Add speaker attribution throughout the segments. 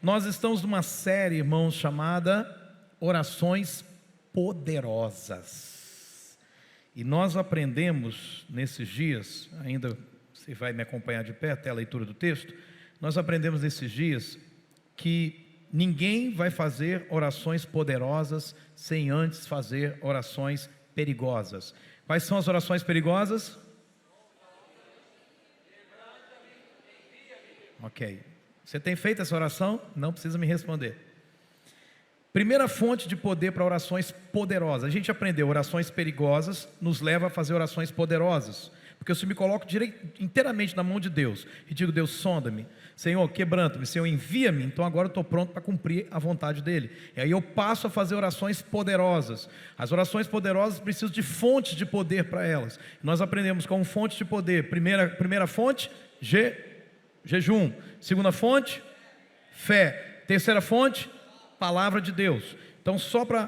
Speaker 1: Nós estamos numa série, irmãos, chamada Orações Poderosas. E nós aprendemos nesses dias, ainda você vai me acompanhar de perto, até a leitura do texto, nós aprendemos nesses dias que ninguém vai fazer orações poderosas sem antes fazer orações perigosas. Quais são as orações perigosas? Ok. Você tem feito essa oração? Não precisa me responder. Primeira fonte de poder para orações poderosas. A gente aprendeu, orações perigosas nos leva a fazer orações poderosas. Porque eu se me coloco inteiramente na mão de Deus e digo: Deus, sonda-me, Senhor, quebranta-me, Senhor, envia-me, então agora eu estou pronto para cumprir a vontade dEle. E aí eu passo a fazer orações poderosas. As orações poderosas precisam de fontes de poder para elas. Nós aprendemos como fonte de poder. Primeira fonte, jejum. Segunda fonte, fé. Terceira fonte, palavra de Deus. Então, só para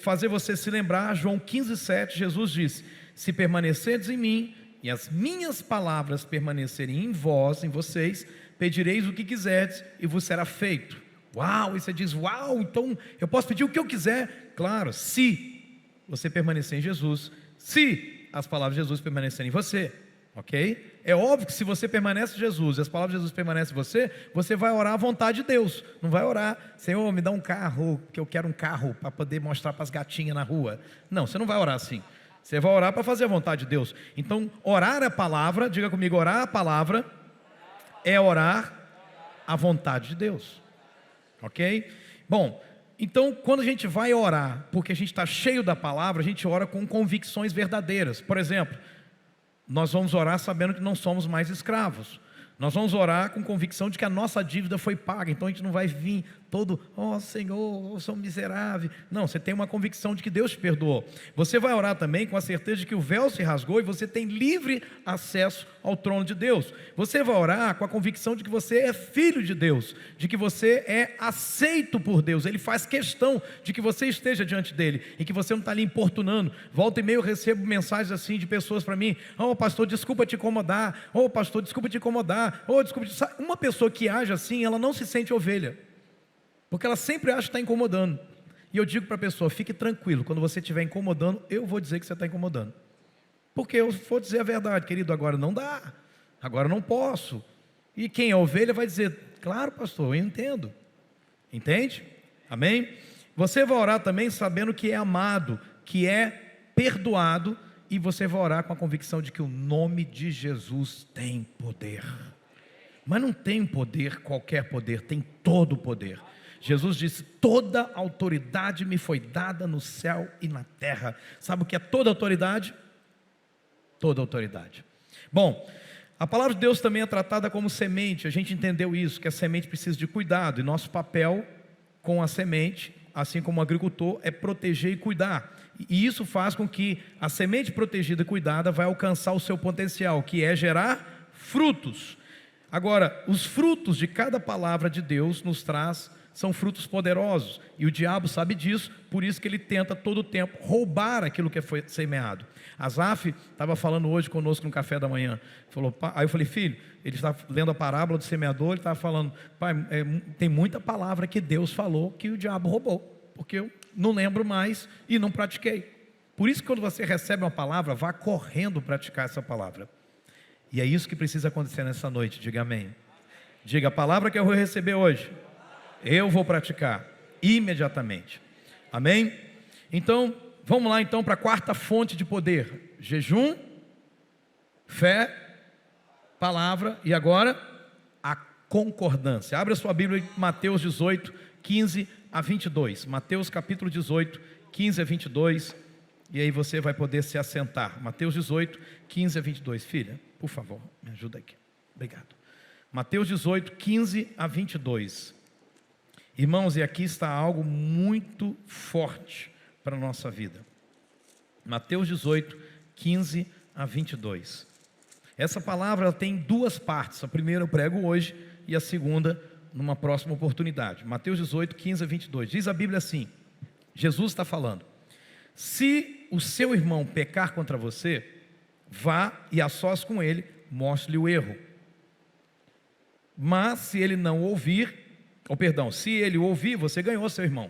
Speaker 1: fazer você se lembrar, João 15:7, Jesus disse: se permanecerdes em mim e as minhas palavras permanecerem em vós, em vocês, pedireis o que quiserdes e vos será feito. Uau! E você diz: uau, então eu posso pedir o que eu quiser? Claro, se você permanecer em Jesus, se as palavras de Jesus permanecerem em você. Ok? É óbvio que se você permanece em Jesus e as palavras de Jesus permanecem em você, você vai orar à vontade de Deus. Não vai orar: Senhor, me dá um carro, que eu quero um carro para poder mostrar para as gatinhas na rua. Não, você não vai orar assim. Você vai orar para fazer a vontade de Deus. Então, orar a palavra, diga comigo, orar a palavra é orar a vontade de Deus. Ok? Bom, então quando a gente vai orar, porque a gente está cheio da palavra, a gente ora com convicções verdadeiras. Por exemplo, nós vamos orar sabendo que não somos mais escravos. Nós vamos orar com convicção de que a nossa dívida foi paga. Então a gente não vai vir todo: ó Senhor, eu sou miserável. Não, você tem uma convicção de que Deus te perdoou. Você vai orar também com a certeza de que o véu se rasgou e você tem livre acesso ao trono de Deus. Você vai orar com a convicção de que você é filho de Deus, de que você é aceito por Deus. Ele faz questão de que você esteja diante dele e que você não está ali importunando. Volta e meia eu recebo mensagens assim de pessoas para mim: ó pastor, desculpa te incomodar. Ó pastor, desculpa te incomodar. Desculpa. Uma pessoa que age assim, ela não se sente ovelha, porque ela sempre acha que está incomodando. E eu digo para a pessoa: fique tranquilo, quando você estiver incomodando, eu vou dizer que você está incomodando. Porque eu vou dizer a verdade: querido, agora não dá, agora não posso. E quem é ovelha vai dizer: claro pastor, eu entendo. Entende? Amém? Você vai orar também sabendo que é amado, que é perdoado, e você vai orar com a convicção de que o nome de Jesus tem poder. Mas não tem poder, qualquer poder, tem todo o poder. Jesus disse: toda autoridade me foi dada no céu e na terra. Sabe o que é toda autoridade? Toda autoridade. Bom, a palavra de Deus também é tratada como semente. A gente entendeu isso, que a semente precisa de cuidado. E nosso papel com a semente, assim como o agricultor, é proteger e cuidar. E isso faz com que a semente protegida e cuidada vai alcançar o seu potencial, que é gerar frutos. Agora, os frutos de cada palavra de Deus nos traz, são frutos poderosos, e o diabo sabe disso, por isso que ele tenta todo o tempo roubar aquilo que foi semeado. Asaf estava falando hoje conosco no café da manhã, aí eu falei: filho, ele estava lendo a parábola do semeador, ele estava falando: pai, tem muita palavra que Deus falou que o diabo roubou, porque eu não lembro mais e não pratiquei. Por isso que quando você recebe uma palavra, vá correndo praticar essa palavra. E é isso que precisa acontecer nessa noite. Diga amém. Diga: a palavra que eu vou receber hoje, eu vou praticar imediatamente. Amém? Então, vamos lá então para a quarta fonte de poder: jejum, fé, palavra e agora a concordância. Abra sua Bíblia em Mateus 18, 15 a 22. Mateus capítulo 18, 15 a 22. E aí você vai poder se assentar. Mateus 18, 15 a 22. Filha, por favor, me ajuda aqui. Obrigado. Mateus 18, 15 a 22. Irmãos, e aqui está algo muito forte para a nossa vida. Mateus 18, 15 a 22. Essa palavra ela tem duas partes. A primeira eu prego hoje e a segunda numa próxima oportunidade. Mateus 18, 15 a 22. Diz a Bíblia assim: Jesus está falando: se o seu irmão pecar contra você, vá e a sós com ele, mostre-lhe o erro. Mas se ele não ouvir, ou perdão, se ele ouvir, você ganhou seu irmão,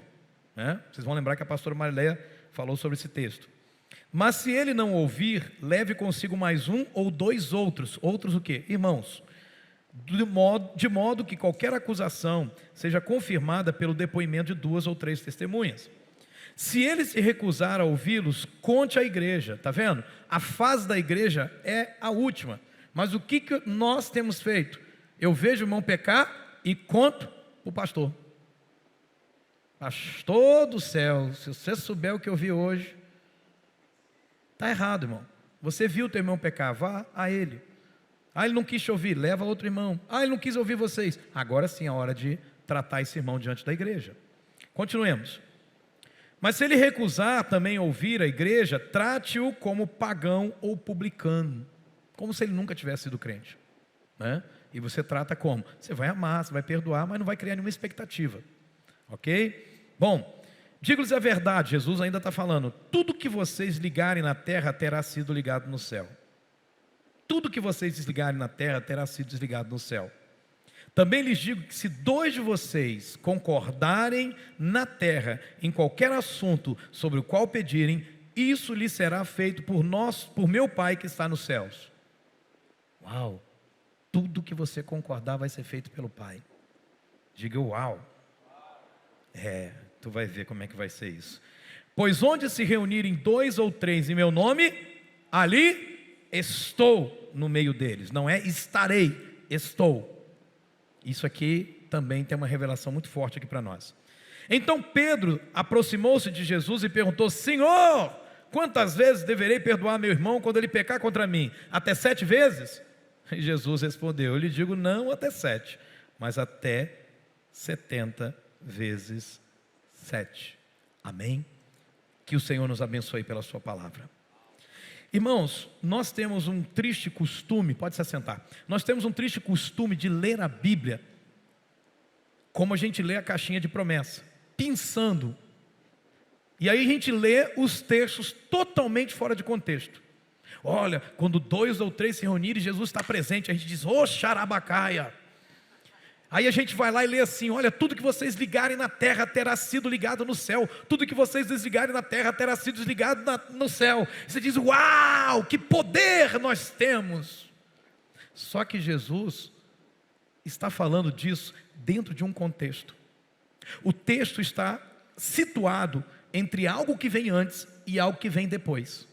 Speaker 1: né? Vocês vão lembrar que a pastora Marileia falou sobre esse texto. Mas se ele não ouvir, leve consigo mais um ou dois outros. Outros o quê? Irmãos. De modo que qualquer acusação seja confirmada pelo depoimento de 2 ou 3 testemunhas. Se ele se recusar a ouvi-los, conte à igreja. Está vendo? A fase da igreja é a última. Mas o que nós temos feito? Eu vejo o irmão pecar e conto o pastor. Pastor do céu, se você souber o que eu vi hoje, está errado, irmão. Você viu o teu irmão pecar, vá a ele. Ah, ele não quis te ouvir, leva outro irmão. Ah, ele não quis ouvir vocês. Agora sim é a hora de tratar esse irmão diante da igreja. Continuemos. Mas se ele recusar também ouvir a igreja, trate-o como pagão ou publicano, como se ele nunca tivesse sido crente, né? E você trata como? Você vai amar, você vai perdoar, mas não vai criar nenhuma expectativa, ok? Bom, digo-lhes a verdade, Jesus ainda está falando, tudo que vocês ligarem na terra terá sido ligado no céu. Tudo que vocês desligarem na terra terá sido desligado no céu. Também lhes digo que se 2 de vocês concordarem na terra em qualquer assunto sobre o qual pedirem, isso lhes será feito por meu Pai que está nos céus. Uau! Tudo que você concordar vai ser feito pelo Pai. Diga uau! Tu vai ver como é que vai ser isso. Pois onde se reunirem 2 ou 3 em meu nome, ali estou no meio deles. Não é estarei, estou. Isso aqui também tem uma revelação muito forte aqui para nós. Então Pedro aproximou-se de Jesus e perguntou: Senhor, quantas vezes deverei perdoar meu irmão quando ele pecar contra mim? Até 7 vezes? E Jesus respondeu: eu lhe digo não até 7, mas até 70 vezes 7. Amém? Que o Senhor nos abençoe pela sua palavra. Irmãos, nós temos um triste costume, pode se assentar, nós temos um triste costume de ler a Bíblia como a gente lê a caixinha de promessa, pensando, e aí a gente lê os textos totalmente fora de contexto. Olha, quando 2 ou 3 se reunirem, Jesus está presente, a gente diz, xarabacaia. Aí a gente vai lá e lê assim, olha, tudo que vocês ligarem na terra terá sido ligado no céu, tudo que vocês desligarem na terra terá sido desligado no céu. Você diz, uau, que poder nós temos. Só que Jesus está falando disso dentro de um contexto. O texto está situado entre algo que vem antes e algo que vem depois.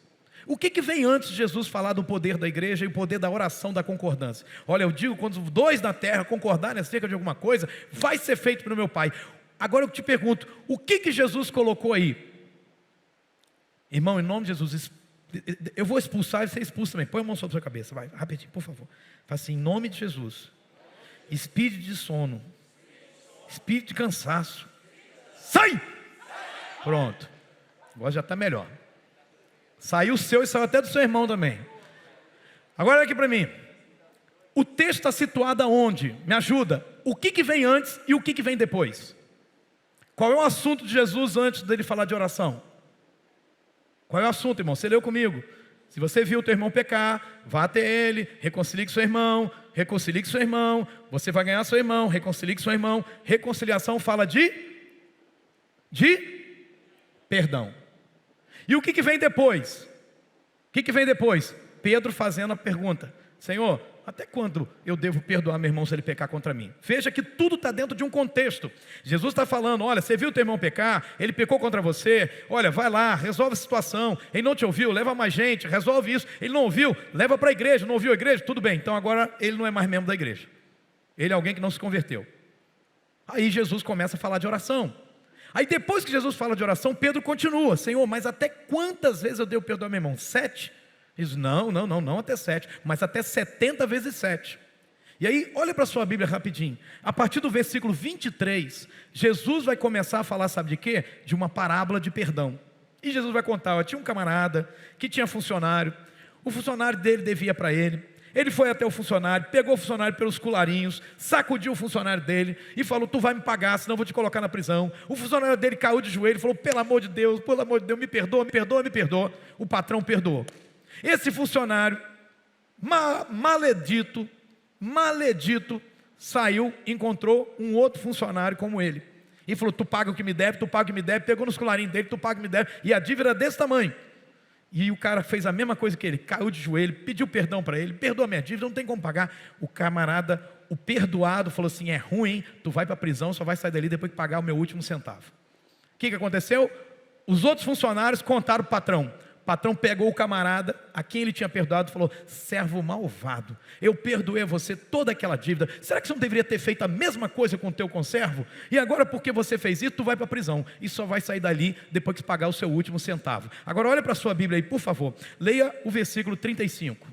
Speaker 1: O que vem antes de Jesus falar do poder da igreja e o poder da oração da concordância? Olha, eu digo, quando 2 na terra concordarem acerca de alguma coisa, vai ser feito pelo meu Pai. Agora eu te pergunto, o que Jesus colocou aí? Irmão, em nome de Jesus, eu vou expulsar e você expulsa também. Põe a mão sobre a sua cabeça, vai, rapidinho, por favor. Fala assim, em nome de Jesus, espírito de sono, espírito de cansaço, sai! Pronto, agora já está melhor. Saiu o seu e saiu até do seu irmão também. Agora olha aqui para mim. O texto está situado aonde? Me ajuda. O que vem antes e o que vem depois? Qual é o assunto de Jesus antes dele falar de oração? Qual é o assunto, irmão? Você leu comigo. Se você viu o teu irmão pecar, vá até ele, reconcilie com seu irmão, você vai ganhar seu irmão, reconcilie com seu irmão. Reconciliação fala de perdão. E o que vem depois? O que vem depois? Pedro fazendo a pergunta: Senhor, até quando eu devo perdoar meu irmão se ele pecar contra mim? Veja que tudo está dentro de um contexto. Jesus está falando, olha, você viu o teu irmão pecar, ele pecou contra você, olha, vai lá, resolve a situação, ele não te ouviu, leva mais gente, resolve isso, ele não ouviu, leva para a igreja, não ouviu a igreja, tudo bem, então agora ele não é mais membro da igreja, ele é alguém que não se converteu. Aí Jesus começa a falar de oração. Aí depois que Jesus fala de oração, Pedro continua, Senhor, mas até quantas vezes eu devo perdoar meu irmão? 7? Ele diz, não até 7, mas até 70 vezes 7. E aí, olha para a sua Bíblia rapidinho. A partir do versículo 23, Jesus vai começar a falar, sabe de quê? De uma parábola de perdão. E Jesus vai contar, tinha um camarada que tinha funcionário, o funcionário dele devia para ele. Ele foi até o funcionário, pegou o funcionário pelos colarinhos, sacudiu o funcionário dele e falou, tu vai me pagar, senão eu vou te colocar na prisão. O funcionário dele caiu de joelho e falou, pelo amor de Deus, me perdoa. O patrão perdoou. Esse funcionário, maledito, saiu, encontrou um outro funcionário como ele. E falou, tu paga o que me deve, tu paga o que me deve. Pegou nos colarinhos dele, tu paga o que me deve. E a dívida era desse tamanho. E o cara fez a mesma coisa que ele, caiu de joelho, pediu perdão para ele, perdoa minha dívida, não tem como pagar. O camarada, o perdoado, falou assim, é ruim, tu vai para a prisão, só vai sair dali depois que pagar o meu último centavo. O que aconteceu? Os outros funcionários contaram para o patrão. O patrão pegou o camarada, a quem ele tinha perdoado, e falou, servo malvado, eu perdoei a você toda aquela dívida, será que você não deveria ter feito a mesma coisa com o teu conservo? E agora porque você fez isso, tu vai para a prisão, e só vai sair dali depois que pagar o seu último centavo. Agora olha para a sua Bíblia aí, por favor, leia o versículo 35,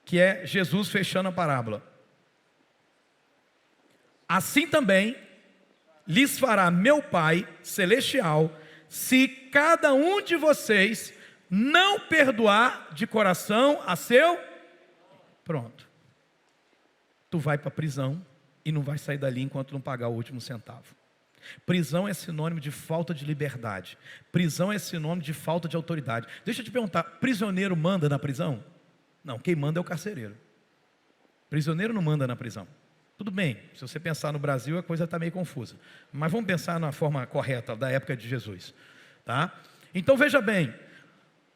Speaker 1: que é Jesus fechando a parábola. Assim também lhes fará meu Pai Celestial, se cada um de vocês não perdoar de coração a seu... Pronto. Tu vai para a prisão e não vai sair dali enquanto não pagar o último centavo. Prisão é sinônimo de falta de liberdade. Prisão é sinônimo de falta de autoridade. Deixa eu te perguntar, prisioneiro manda na prisão? Não, quem manda é o carcereiro. Prisioneiro não manda na prisão. Tudo bem, se você pensar no Brasil a coisa está meio confusa. Mas vamos pensar na forma correta da época de Jesus. Tá? Então veja bem,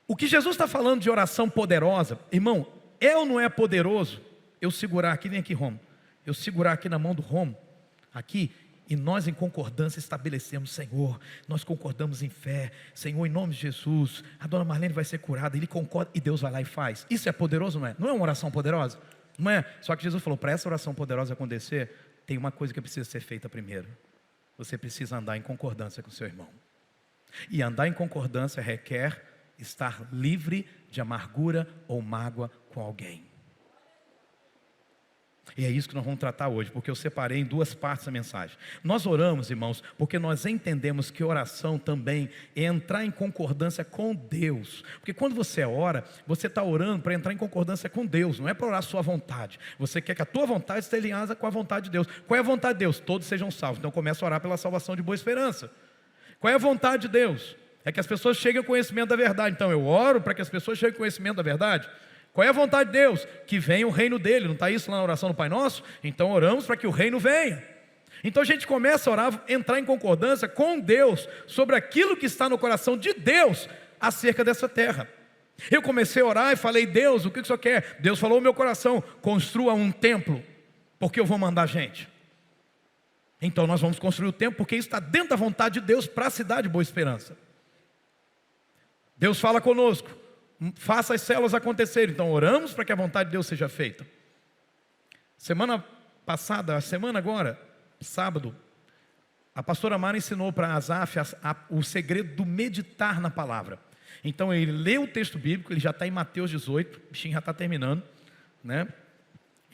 Speaker 1: o que Jesus está falando de oração poderosa, irmão, é ou não é poderoso eu segurar aqui, vem aqui Romo, eu segurar aqui na mão do Romo, aqui, e nós em concordância estabelecemos, Senhor, nós concordamos em fé, Senhor, em nome de Jesus, a dona Marlene vai ser curada, ele concorda e Deus vai lá e faz. Isso é poderoso, não é? Não é uma oração poderosa? Não é? Só que Jesus falou, para essa oração poderosa acontecer, tem uma coisa que precisa ser feita primeiro. Você precisa andar em concordância com o seu irmão. E andar em concordância requer estar livre de amargura ou mágoa com alguém. E é isso que nós vamos tratar hoje, porque eu separei em duas partes a mensagem. Nós oramos, irmãos, porque nós entendemos que oração também é entrar em concordância com Deus. Porque quando você ora, você está orando para entrar em concordância com Deus, não é para orar a sua vontade. Você quer que a tua vontade esteja alinhada com a vontade de Deus. Qual é a vontade de Deus? Todos sejam salvos. Então começa a orar pela salvação de Boa Esperança. Qual é a vontade de Deus? É que as pessoas cheguem ao conhecimento da verdade. Então eu oro para que as pessoas cheguem ao conhecimento da verdade. Qual é a vontade de Deus? Que venha o reino dele. Não está isso lá na oração do Pai Nosso? Então oramos para que o reino venha. Então a gente começa a orar, entrar em concordância com Deus sobre aquilo que está no coração de Deus acerca dessa terra. Eu comecei a orar e falei, Deus, o que o Senhor quer? Deus falou no meu coração, construa um templo, porque eu vou mandar gente. Então nós vamos construir o templo, porque isso está dentro da vontade de Deus para a cidade de Boa Esperança. Deus fala conosco, faça as células acontecerem. Então oramos para que a vontade de Deus seja feita. Semana passada, a semana agora, sábado, a pastora Mara ensinou para Asaf o segredo do meditar na palavra. Então ele lê o texto bíblico, ele já está em Mateus 18, o bichinho já está terminando, né?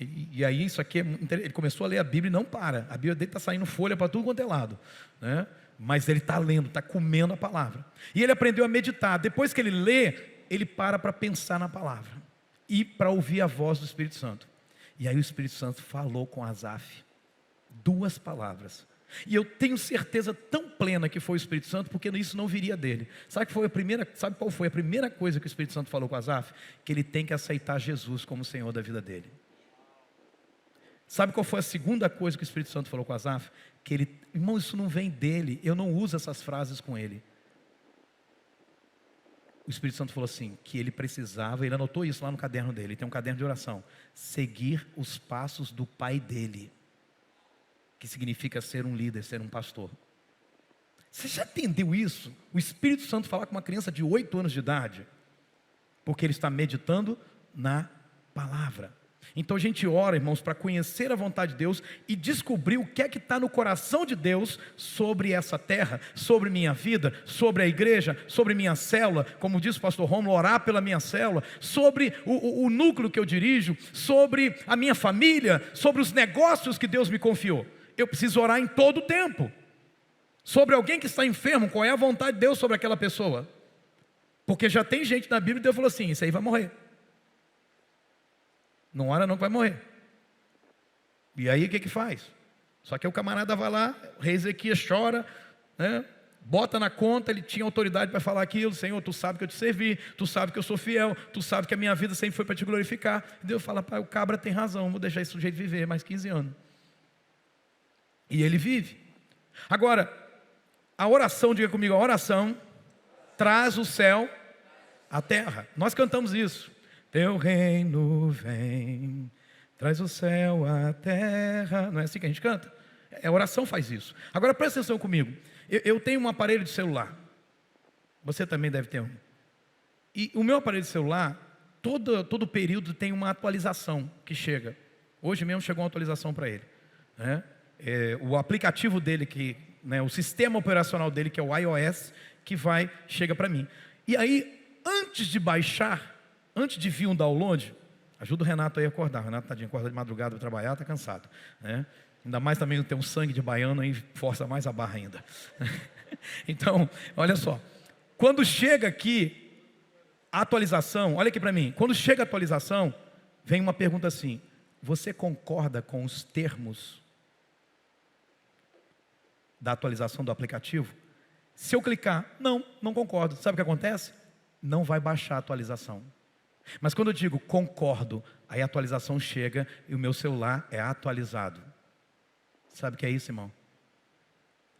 Speaker 1: E aí isso aqui, ele começou a ler a Bíblia e não para. A Bíblia dele está saindo folha para tudo quanto é lado, né? Mas ele está lendo, está comendo a palavra. E ele aprendeu a meditar. Depois que ele lê, ele para pensar na palavra e para ouvir a voz do Espírito Santo. E aí o Espírito Santo falou com Asaf 2 palavras. E eu tenho certeza tão plena que foi o Espírito Santo, porque isso não viria dele. Sabe qual foi a primeira coisa que o Espírito Santo falou com Asaf? Que ele tem que aceitar Jesus como Senhor da vida dele. Sabe qual foi a segunda coisa que o Espírito Santo falou com Asaf? Que ele, irmão, isso não vem dele, eu não uso essas frases com ele. O Espírito Santo falou assim, que ele precisava, ele anotou isso lá no caderno dele, tem um caderno de oração, seguir os passos do pai dele, que significa ser um líder, ser um pastor. Você já entendeu isso? O Espírito Santo falar com uma criança de 8 anos de idade, porque ele está meditando na palavra. Então a gente ora, irmãos, para conhecer a vontade de Deus e descobrir o que é que está no coração de Deus sobre essa terra, sobre minha vida, sobre a igreja, sobre minha célula, como diz o pastor Romulo, orar pela minha célula, sobre o núcleo que eu dirijo, sobre a minha família, sobre os negócios que Deus me confiou. Eu preciso orar em todo o tempo. Sobre alguém que está enfermo, qual é a vontade de Deus sobre aquela pessoa? Porque já tem gente na Bíblia que Deus falou assim, isso aí vai morrer. Não ora não que vai morrer. E aí o que faz? Só que o camarada vai lá, o rei Ezequias chora, né? bota na conta, ele tinha autoridade para falar aquilo. Senhor, tu sabe que eu te servi, tu sabe que eu sou fiel, tu sabe que a minha vida sempre foi para te glorificar. E Deus fala, pai, o cabra tem razão, vou deixar esse sujeito viver mais 15 anos. E ele vive. Agora, a oração, diga comigo, a oração traz o céu à terra. Nós cantamos isso. Teu reino vem, traz o céu à terra. Não é assim que a gente canta? A oração faz isso. Agora presta atenção comigo. Eu tenho um aparelho de celular. Você também deve ter um. E o meu aparelho de celular, todo período tem uma atualização que chega. Hoje mesmo chegou uma atualização para ele, né? O aplicativo dele, o sistema operacional dele, que é o iOS, chega para mim. E aí, antes de baixar, antes de vir um download, ajuda o Renato aí a acordar. O Renato, tadinho, acorda de madrugada para trabalhar, está cansado, né? Ainda mais também não tem um sangue de baiano, aí força mais a barra ainda. Então, olha só. Quando chega aqui a atualização, olha aqui para mim. Quando chega a atualização, vem uma pergunta assim: você concorda com os termos da atualização do aplicativo? Se eu clicar, não concordo. Sabe o que acontece? Não vai baixar a atualização. Mas quando eu digo concordo, aí a atualização chega e o meu celular é atualizado. Sabe o que é isso, irmão?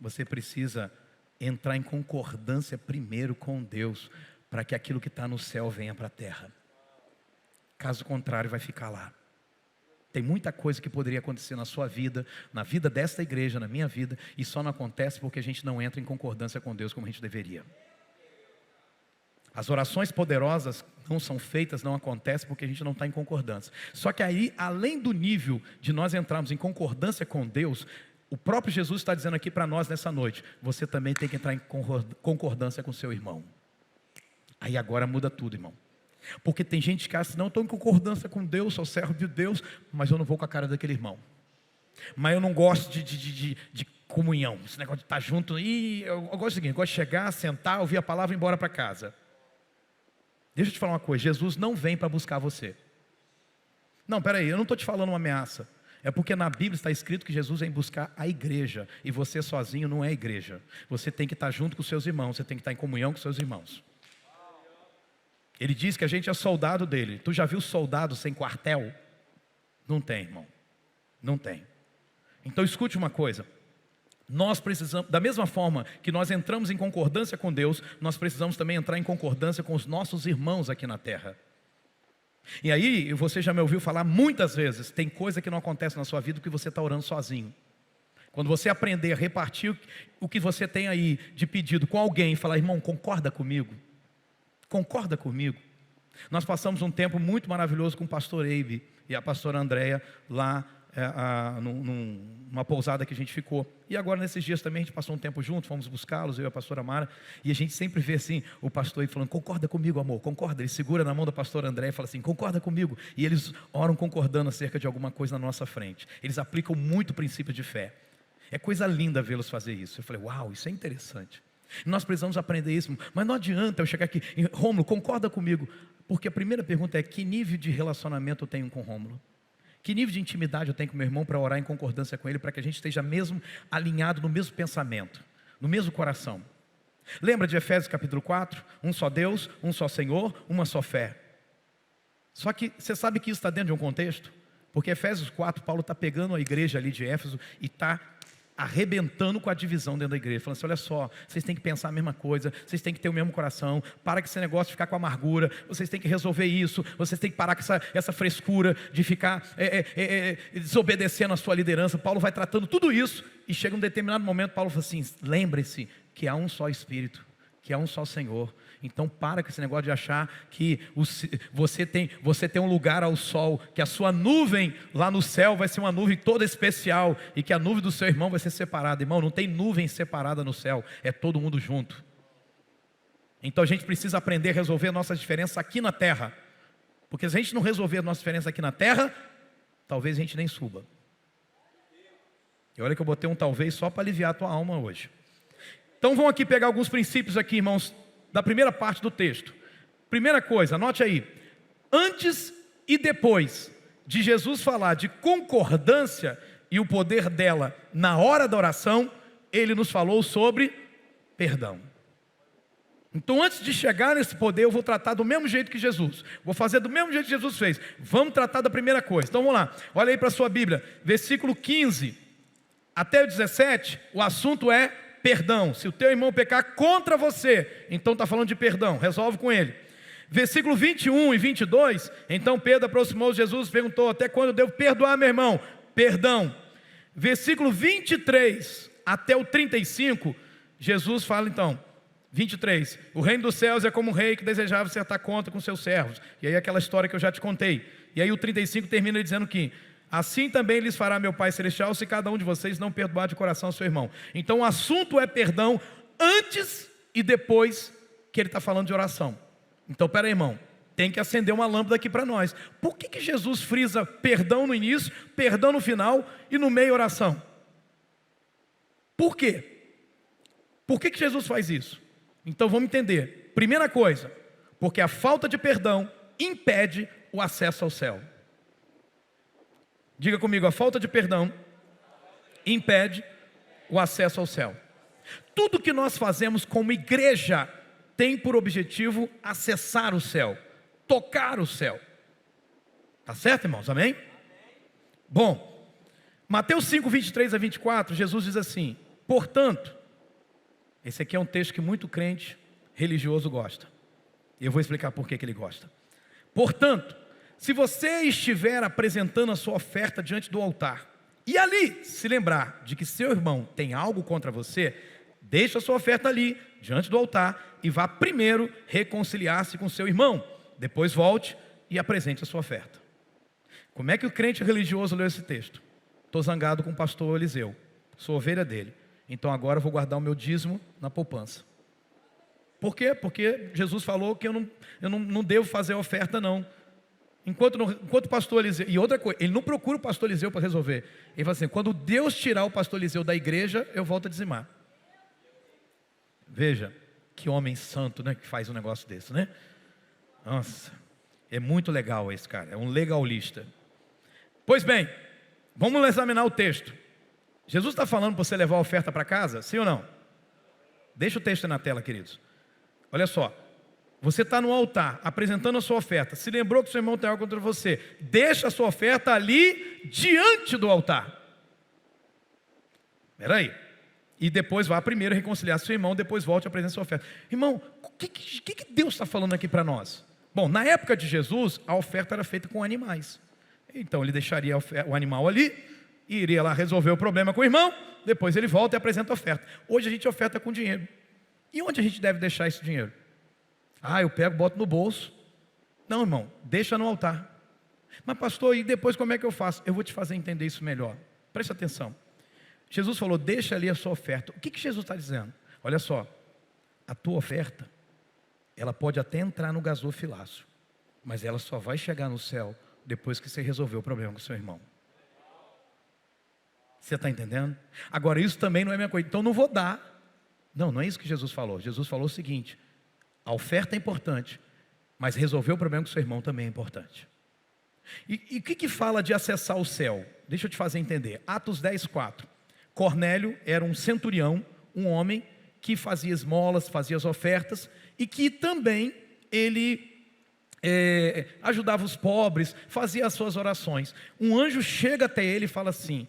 Speaker 1: Você precisa entrar em concordância primeiro com Deus, para que aquilo que está no céu venha para a terra. Caso contrário, vai ficar lá. Tem muita coisa que poderia acontecer na sua vida, na vida desta igreja, na minha vida, e só não acontece porque a gente não entra em concordância com Deus como a gente deveria. As orações poderosas não são feitas, não acontecem porque a gente não está em concordância. Só que aí, além do nível de nós entrarmos em concordância com Deus, o próprio Jesus está dizendo aqui para nós nessa noite, você também tem que entrar em concordância com seu irmão. Aí agora muda tudo, irmão. Porque tem gente que acha, não, estou em concordância com Deus, sou servo de Deus, mas eu não vou com a cara daquele irmão. Mas eu não gosto de comunhão, esse negócio de estar junto. E eu gosto do seguinte, eu gosto de chegar, sentar, ouvir a palavra e ir embora para casa. Deixa eu te falar uma coisa, Jesus não vem para buscar você. Não, peraí, eu não estou te falando uma ameaça. É porque na Bíblia está escrito que Jesus vem buscar a igreja. E você sozinho não é igreja. Você tem que estar junto com os seus irmãos, você tem que estar em comunhão com os seus irmãos. Ele diz que a gente é soldado dele. Tu já viu soldado sem quartel? Não tem, irmão. Não tem. Então escute uma coisa. Nós precisamos, da mesma forma que nós entramos em concordância com Deus, nós precisamos também entrar em concordância com os nossos irmãos aqui na terra. E aí, você já me ouviu falar muitas vezes, tem coisa que não acontece na sua vida porque você está orando sozinho. Quando você aprender a repartir o que você tem aí de pedido com alguém e falar, irmão, concorda comigo? Concorda comigo? Nós passamos um tempo muito maravilhoso com o pastor Eibe e a pastora Andréia lá numa pousada que a gente ficou. E agora nesses dias também a gente passou um tempo junto, fomos buscá-los, eu e a pastora Mara, e a gente sempre vê assim, o pastor Eibe falando, concorda comigo, amor, concorda. Ele segura na mão da pastora Andréia e fala assim, concorda comigo. E eles oram concordando acerca de alguma coisa na nossa frente. Eles aplicam muito o princípio de fé. É coisa linda vê-los fazer isso. Eu falei, uau, isso é interessante. Nós precisamos aprender isso, mas não adianta eu chegar aqui, Rômulo, concorda comigo, porque a primeira pergunta é, que nível de relacionamento eu tenho com Rômulo? Que nível de intimidade eu tenho com meu irmão para orar em concordância com ele, para que a gente esteja mesmo alinhado no mesmo pensamento, no mesmo coração? Lembra de Efésios capítulo 4? Um só Deus, um só Senhor, uma só fé. Só que você sabe que isso está dentro de um contexto? Porque Efésios 4, Paulo está pegando a igreja ali de Éfeso e está arrebentando com a divisão dentro da igreja, falando assim, olha só, vocês têm que pensar a mesma coisa, vocês têm que ter o mesmo coração, para que esse negócio de ficar com amargura, vocês têm que resolver isso, vocês têm que parar com essa frescura de ficar desobedecendo a sua liderança. Paulo vai tratando tudo isso, e chega um determinado momento, Paulo fala assim, lembre-se que há um só Espírito, que há um só Senhor. Então para com esse negócio de achar que você tem um lugar ao sol, que a sua nuvem lá no céu vai ser uma nuvem toda especial, e que a nuvem do seu irmão vai ser separada. Irmão, não tem nuvem separada no céu, é todo mundo junto. Então a gente precisa aprender a resolver nossas diferenças aqui na terra, porque se a gente não resolver a nossa diferença aqui na terra, talvez a gente nem suba. E olha que eu botei um talvez só para aliviar a tua alma hoje. Então vamos aqui pegar alguns princípios aqui, irmãos, da primeira parte do texto. Primeira coisa, anote aí. Antes e depois de Jesus falar de concordância e o poder dela na hora da oração, ele nos falou sobre perdão. Então, antes de chegar nesse poder, eu vou tratar do mesmo jeito que Jesus. Vou fazer do mesmo jeito que Jesus fez. Vamos tratar da primeira coisa. Então, vamos lá. Olha aí para a sua Bíblia. Versículo 15 até o 17, o assunto é perdão. Se o teu irmão pecar contra você, então está falando de perdão. Resolve com ele. Versículo 21 e 22, então Pedro aproximou de Jesus e perguntou: até quando eu devo perdoar, meu irmão? Perdão. Versículo 23 até o 35, Jesus fala então, 23, o reino dos céus é como um rei que desejava acertar conta com seus servos. E aí aquela história que eu já te contei. E aí o 35 termina dizendo que assim também lhes fará meu Pai Celestial se cada um de vocês não perdoar de coração seu irmão. Então o assunto é perdão antes e depois que ele está falando de oração. Então peraí, irmão, tem que acender uma lâmpada aqui para nós. Por que Jesus frisa perdão no início, perdão no final e no meio oração? Por quê? Por que Jesus faz isso? Então vamos entender. Primeira coisa, porque a falta de perdão impede o acesso ao céu. Diga comigo, a falta de perdão impede o acesso ao céu. Tudo que nós fazemos como igreja tem por objetivo acessar o céu, tocar o céu. Tá certo, irmãos? Amém? Bom, Mateus 5, 23 a 24, Jesus diz assim: portanto, esse aqui é um texto que muito crente religioso gosta. E eu vou explicar por que ele gosta. Portanto, se você estiver apresentando a sua oferta diante do altar, e ali se lembrar de que seu irmão tem algo contra você, deixa a sua oferta ali, diante do altar, e vá primeiro reconciliar-se com seu irmão. Depois volte e apresente a sua oferta. Como é que o crente religioso leu esse texto? Estou zangado com o pastor Eliseu, sou ovelha dele. Então agora eu vou guardar o meu dízimo na poupança. Por quê? Porque Jesus falou que eu não devo fazer oferta não. Enquanto o pastor Eliseu, e outra coisa, ele não procura o pastor Eliseu para resolver. Ele fala assim: quando Deus tirar o pastor Eliseu da igreja, eu volto a dizimar. Veja, que homem santo, né, que faz um negócio desse, né? Nossa, é muito legal esse cara, é um legalista. Pois bem, vamos examinar o texto. Jesus está falando para você levar a oferta para casa, sim ou não? Deixa o texto na tela, queridos. Olha só, você está no altar, apresentando a sua oferta, se lembrou que seu irmão tem algo contra você, deixa a sua oferta ali, diante do altar. Espera aí. E depois vá primeiro reconciliar seu irmão, depois volte a apresentar sua oferta. Irmão, o que Deus está falando aqui para nós? Bom, na época de Jesus, a oferta era feita com animais. Então ele deixaria o animal ali, e iria lá resolver o problema com o irmão, depois ele volta e apresenta a oferta. Hoje a gente oferta com dinheiro. E onde a gente deve deixar esse dinheiro? Ah, eu pego, boto no bolso. Não, irmão, deixa no altar. Mas pastor, e depois como é que eu faço? Eu vou te fazer entender isso melhor. Preste atenção. Jesus falou: deixa ali a sua oferta. O que Jesus está dizendo? Olha só, a tua oferta, ela pode até entrar no gasofilácio, mas ela só vai chegar no céu depois que você resolver o problema com o seu irmão. Você está entendendo? Agora, isso também não é minha coisa, então não vou dar. Não é isso que Jesus falou. Jesus falou o seguinte: a oferta é importante, mas resolver o problema com o seu irmão também é importante. E o que fala de acessar o céu? Deixa eu te fazer entender. Atos 10, 4. Cornélio era um centurião, um homem que fazia esmolas, fazia as ofertas, e que também ele ajudava os pobres, fazia as suas orações. Um anjo chega até ele e fala assim,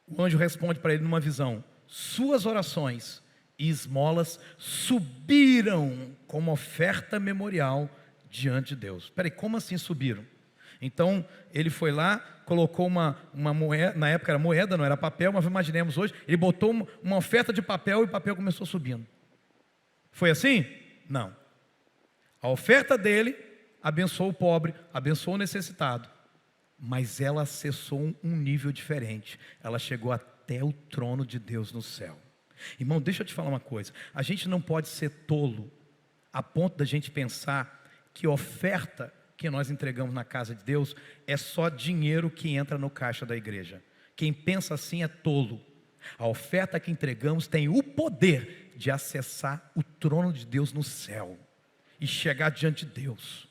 Speaker 1: o anjo responde para ele numa visão: suas orações e esmolas subiram como oferta memorial diante de Deus. Espera aí, como assim subiram? Então ele foi lá, colocou uma moeda, na época era moeda, não era papel, mas imaginemos hoje, ele botou uma oferta de papel e o papel começou subindo. Foi assim? Não. A oferta dele abençoou o pobre, abençoou o necessitado, mas ela acessou um nível diferente. Ela chegou até o trono de Deus no céu. Irmão, deixa eu te falar uma coisa. A gente não pode ser tolo a ponto da gente pensar que oferta que nós entregamos na casa de Deus é só dinheiro que entra no caixa da igreja. Quem pensa assim é tolo. A oferta que entregamos tem o poder de acessar o trono de Deus no céu e chegar diante de Deus.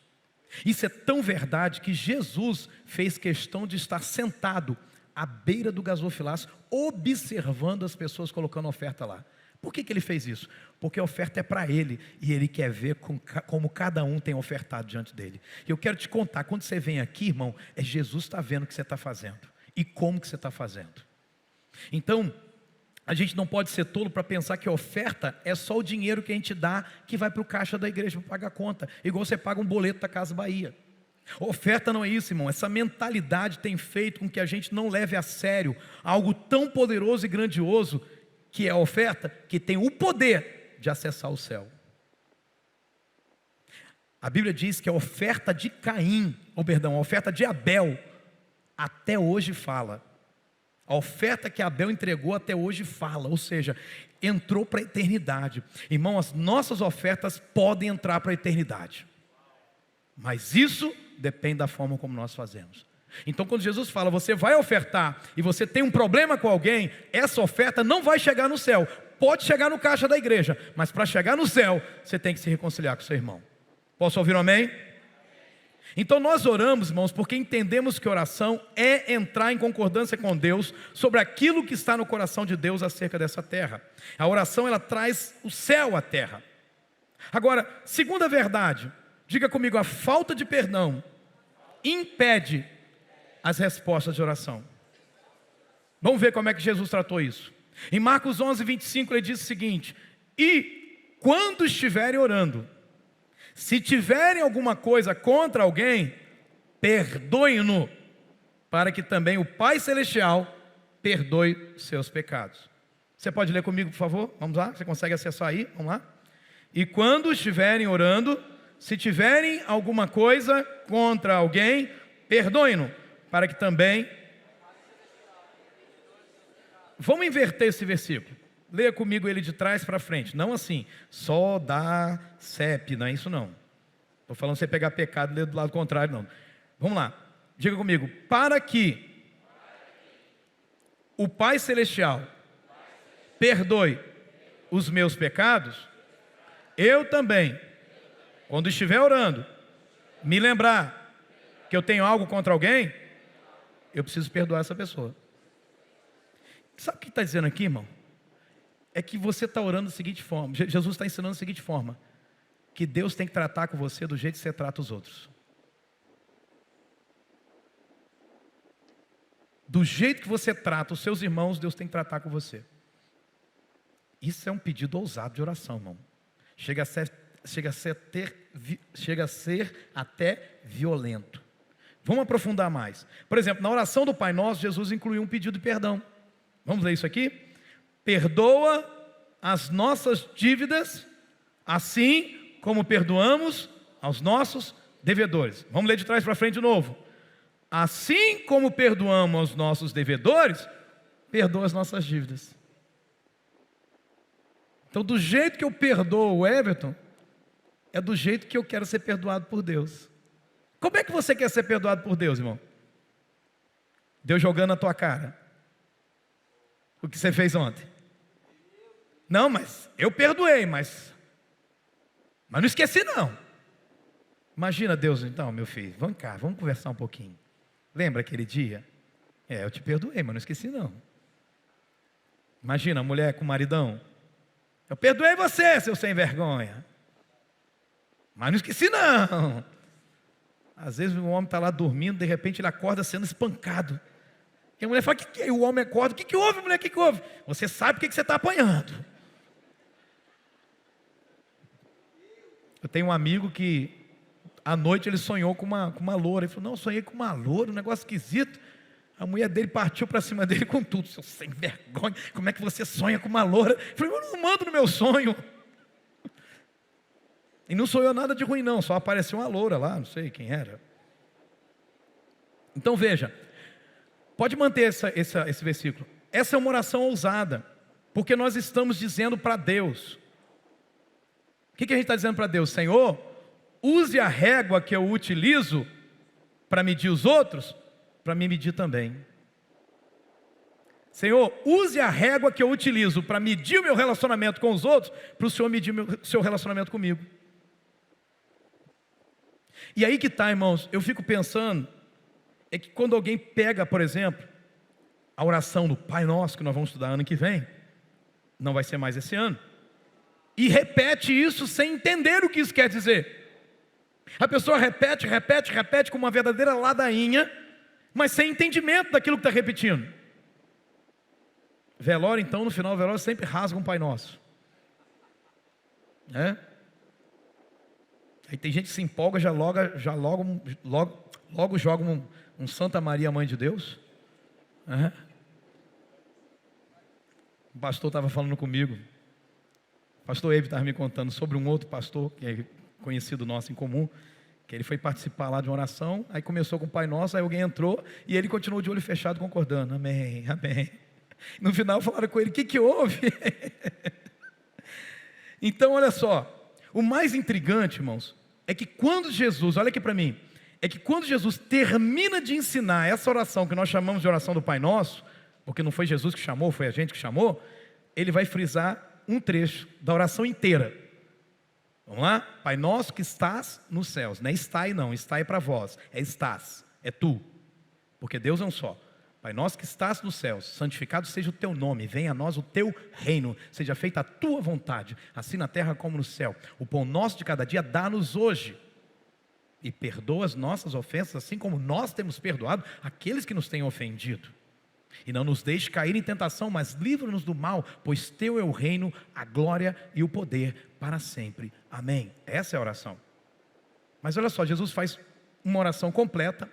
Speaker 1: Isso é tão verdade que Jesus fez questão de estar sentado à beira do gasofilácio, observando as pessoas colocando oferta lá. Por que ele fez isso? Porque a oferta é para ele, e ele quer ver como cada um tem ofertado diante dele. E eu quero te contar, quando você vem aqui, irmão, é Jesus está vendo o que você está fazendo, e como que você está fazendo. Então, a gente não pode ser tolo para pensar que a oferta é só o dinheiro que a gente dá, que vai para o caixa da igreja para pagar a conta, igual você paga um boleto da Casa Bahia. Oferta não é isso, irmão. Essa mentalidade tem feito com que a gente não leve a sério algo tão poderoso e grandioso, que é a oferta, que tem o poder de acessar o céu. A Bíblia diz que a oferta de Caim, a oferta de Abel, até hoje fala. A oferta que Abel entregou até hoje fala, ou seja, entrou para a eternidade. Irmão, as nossas ofertas podem entrar para a eternidade, mas isso depende da forma como nós fazemos. Então, quando Jesus fala, você vai ofertar e você tem um problema com alguém, essa oferta não vai chegar no céu. Pode chegar no caixa da igreja, mas para chegar no céu, você tem que se reconciliar com seu irmão. Posso ouvir um amém? Então nós oramos, irmãos, porque entendemos que oração é entrar em concordância com Deus sobre aquilo que está no coração de Deus acerca dessa terra. A oração, ela traz o céu à terra. Agora, segunda verdade, diga comigo, a falta de perdão impede as respostas de oração. Vamos ver como é que Jesus tratou isso. Em Marcos 11, 25, ele diz o seguinte: e quando estiverem orando, se tiverem alguma coisa contra alguém, perdoem-no, para que também o Pai Celestial perdoe seus pecados. Você pode ler comigo, por favor? Vamos lá, você consegue acessar aí? Vamos lá. E quando estiverem orando, se tiverem alguma coisa contra alguém, perdoem-no, para que também... Vamos inverter esse versículo. Leia comigo ele de trás para frente. Não assim, só dá CEP, não é isso não. Estou falando você pegar pecado e ler do lado contrário, não. Vamos lá, diga comigo. Para que o Pai Celestial perdoe os meus pecados, eu também, quando estiver orando, me lembrar que eu tenho algo contra alguém, eu preciso perdoar essa pessoa. Sabe o que está dizendo aqui, irmão? É que você está orando da seguinte forma, Jesus está ensinando da seguinte forma, que Deus tem que tratar com você do jeito que você trata os outros. Do jeito que você trata os seus irmãos, Deus tem que tratar com você. Isso é um pedido ousado de oração, irmão. Chega a ser até violento. Vamos aprofundar mais. Por exemplo, na oração do Pai Nosso, Jesus incluiu um pedido de perdão. Vamos ler isso aqui? Perdoa as nossas dívidas, assim como perdoamos aos nossos devedores. Vamos ler de trás para frente de novo. Assim como perdoamos aos nossos devedores, perdoa as nossas dívidas. Então, do jeito que eu perdoo o Everton, é do jeito que eu quero ser perdoado por Deus. Como é que você quer ser perdoado por Deus, irmão? Deus jogando na tua cara o que você fez ontem. Não, mas eu perdoei, mas não esqueci não. Imagina Deus, então, meu filho, vamos cá, vamos conversar um pouquinho. Lembra aquele dia? Eu te perdoei, mas não esqueci não. Imagina a mulher com o maridão. Eu perdoei você, seu sem vergonha, mas não esqueci não. Às vezes o homem está lá dormindo, de repente ele acorda sendo espancado. E a mulher fala, que o homem acorda, o que houve, mulher, o que houve? Você sabe o que você está apanhando. Eu tenho um amigo que, à noite, ele sonhou com uma loura. Ele falou, não, eu sonhei com uma loura, um negócio esquisito. A mulher dele partiu para cima dele com tudo. Seu sem vergonha, como é que você sonha com uma loura? Eu falei, eu não mando no meu sonho. E não sonhou nada de ruim não, só apareceu uma loura lá, não sei quem era. Então veja, pode manter esse versículo. Essa é uma oração ousada, porque nós estamos dizendo para Deus. O que a gente está dizendo para Deus? Senhor, use a régua que eu utilizo para medir os outros, para me medir também. Senhor, use a régua que eu utilizo para medir o meu relacionamento com os outros, para o Senhor medir o seu relacionamento comigo. E aí que está, irmãos, eu fico pensando, é que quando alguém pega, por exemplo, a oração do Pai Nosso, que nós vamos estudar ano que vem, Não vai ser mais esse ano. E repete isso sem entender o que isso quer dizer. A pessoa repete como uma verdadeira ladainha, mas sem entendimento daquilo que está repetindo. Velório, então, no final do velório sempre rasga um Pai Nosso. Aí tem gente que se empolga, logo joga um Santa Maria, Mãe de Deus. O pastor estava falando comigo. O pastor Eve estava me contando sobre um outro pastor, que é conhecido nosso em comum, que ele foi participar lá de uma oração, aí começou com o Pai Nosso, aí alguém entrou, e ele continuou de olho fechado concordando, amém, amém. No final falaram com ele, o que houve? Então olha só, o mais intrigante, irmãos, é que quando Jesus, olha aqui para mim, é que quando Jesus termina de ensinar essa oração que nós chamamos de oração do Pai Nosso, porque não foi Jesus que chamou, foi a gente que chamou, ele vai frisar um trecho da oração inteira. Vamos lá? Pai nosso que estás nos céus. Não é estai não, estai para vós. É estás, é tu. Porque Deus é um só. Pai nosso que estás nos céus, santificado seja o teu nome. Venha a nós o teu reino. Seja feita a tua vontade, assim na terra como no céu. O pão nosso de cada dia dá-nos hoje. E perdoa as nossas ofensas, assim como nós temos perdoado aqueles que nos têm ofendido. E não nos deixe cair em tentação, mas livra-nos do mal, pois teu é o reino, a glória e o poder para sempre. Amém. Essa é a oração. Mas olha só, Jesus faz uma oração completa,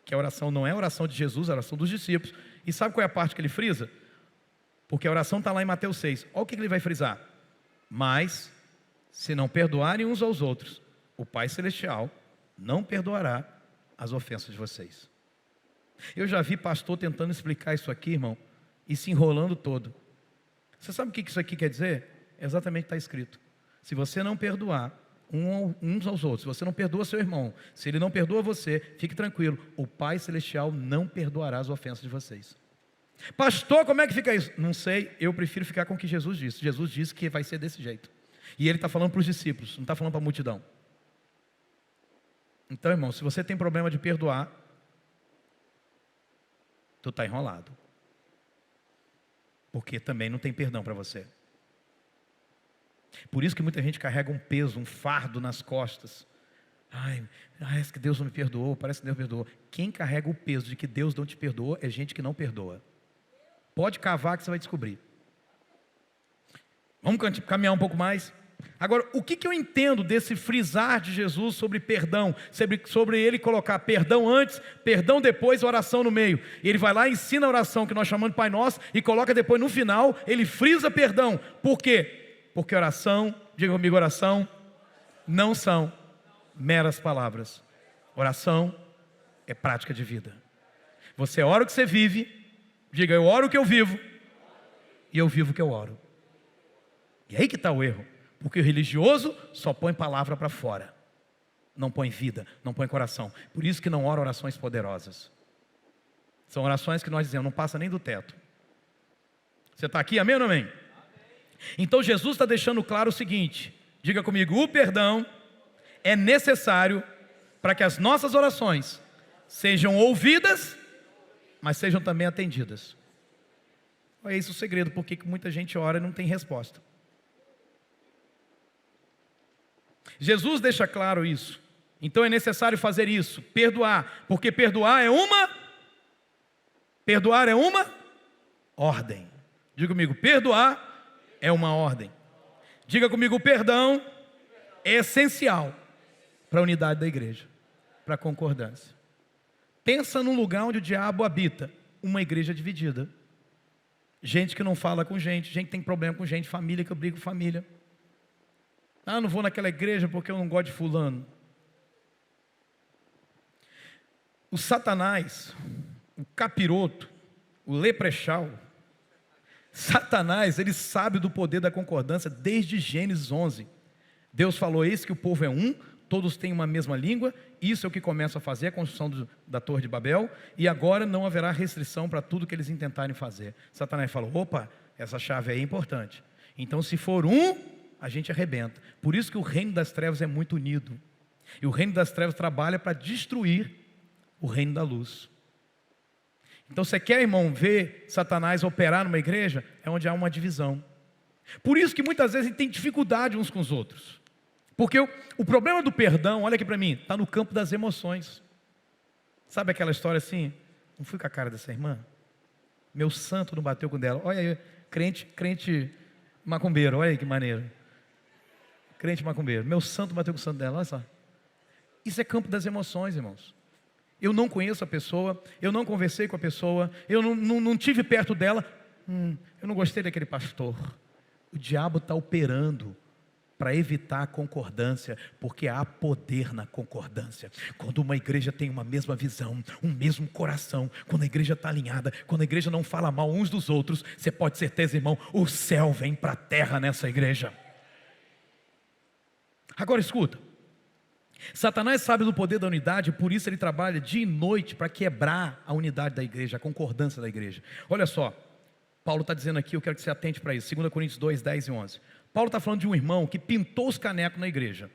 Speaker 1: que a oração não é a oração de Jesus, é a oração dos discípulos. E sabe qual é a parte que ele frisa? Porque a oração está lá em Mateus 6. Olha o que ele vai frisar. Mas, se não perdoarem uns aos outros, o Pai Celestial não perdoará as ofensas de vocês. Eu já vi pastor tentando explicar isso aqui, irmão, e se enrolando todo. Você sabe o que isso aqui quer dizer? Exatamente o que está escrito. Se você não perdoar uns aos outros, se você não perdoa seu irmão, se ele não perdoa você, fique tranquilo, o Pai Celestial não perdoará as ofensas de vocês. Pastor, como é que fica isso? Não sei, eu prefiro ficar com o que Jesus disse. Jesus disse que vai ser desse jeito. E ele está falando para os discípulos, não está falando para a multidão. Então, irmão, se você tem problema de perdoar, tu está enrolado. Porque também não tem perdão para você. Por isso que muita gente carrega um peso, um fardo nas costas. Parece que Deus não me perdoou, parece que Deus me perdoou. Quem carrega o peso de que Deus não te perdoou é gente que não perdoa. Pode cavar que você vai descobrir. Vamos caminhar um pouco mais. Agora, o que eu entendo desse frisar de Jesus sobre perdão, sobre ele colocar perdão antes, perdão depois, oração no meio. Ele vai lá e ensina a oração que nós chamamos de Pai Nosso e coloca depois no final, ele frisa perdão. Por quê? Porque oração, diga comigo, oração não são meras palavras. Oração é prática de vida. Você ora o que você vive, diga eu oro o que eu vivo e eu vivo o que eu oro. E aí que está o erro. Porque o religioso só põe palavra para fora. Não põe vida, não põe coração. Por isso que não ora orações poderosas. São orações que nós dizemos, não passa nem do teto. Você está aqui, amém ou não amém? Então Jesus está deixando claro o seguinte. Diga comigo, o perdão é necessário para que as nossas orações sejam ouvidas, mas sejam também atendidas. É esse o segredo, porque muita gente ora e não tem resposta. Jesus deixa claro isso. Então é necessário fazer isso, perdoar, porque perdoar é uma ordem. Diga comigo, perdoar é uma ordem. Diga comigo, o perdão é essencial para a unidade da igreja, para a concordância. Pensa num lugar onde o diabo habita, uma igreja dividida. Gente que não fala com gente que tem problema com gente, família que briga com família. Não vou naquela igreja porque eu não gosto de fulano. O Satanás, o capiroto, o leprechal, Satanás, ele sabe do poder da concordância desde Gênesis 11. Deus falou, eis que o povo é um, todos têm uma mesma língua, isso é o que começa a fazer, a construção da Torre de Babel, e agora não haverá restrição para tudo que eles intentarem fazer. Satanás falou, opa, essa chave aí é importante. Então se for um, a gente arrebenta. Por isso que o reino das trevas é muito unido. E o reino das trevas trabalha para destruir o reino da luz. Então você quer, irmão, ver Satanás operar numa igreja? É onde há uma divisão. Por isso que muitas vezes a gente tem dificuldade uns com os outros. Porque o problema do perdão, olha aqui para mim, está no campo das emoções. Sabe aquela história assim? Não fui com a cara dessa irmã? Meu santo não bateu com dela. Olha aí, crente macumbeiro, olha aí que maneiro. Crente macumbeiro, meu santo bateu com o santo dela, olha só. Isso é campo das emoções, irmãos. Eu não conheço a pessoa, eu não conversei com a pessoa, eu não tive perto dela. Eu não gostei daquele pastor. O diabo está operando para evitar a concordância, porque há poder na concordância. Quando uma igreja tem uma mesma visão, um mesmo coração, quando a igreja está alinhada, quando a igreja não fala mal uns dos outros, você pode ter certeza, irmão, o céu vem para a terra nessa igreja. Agora escuta, Satanás sabe do poder da unidade, por isso ele trabalha dia e noite para quebrar a unidade da igreja, a concordância da igreja. Olha só, Paulo está dizendo aqui, eu quero que você atente para isso, 2 Coríntios 2, 10 e 11. Paulo está falando de um irmão que pintou os canecos na igreja.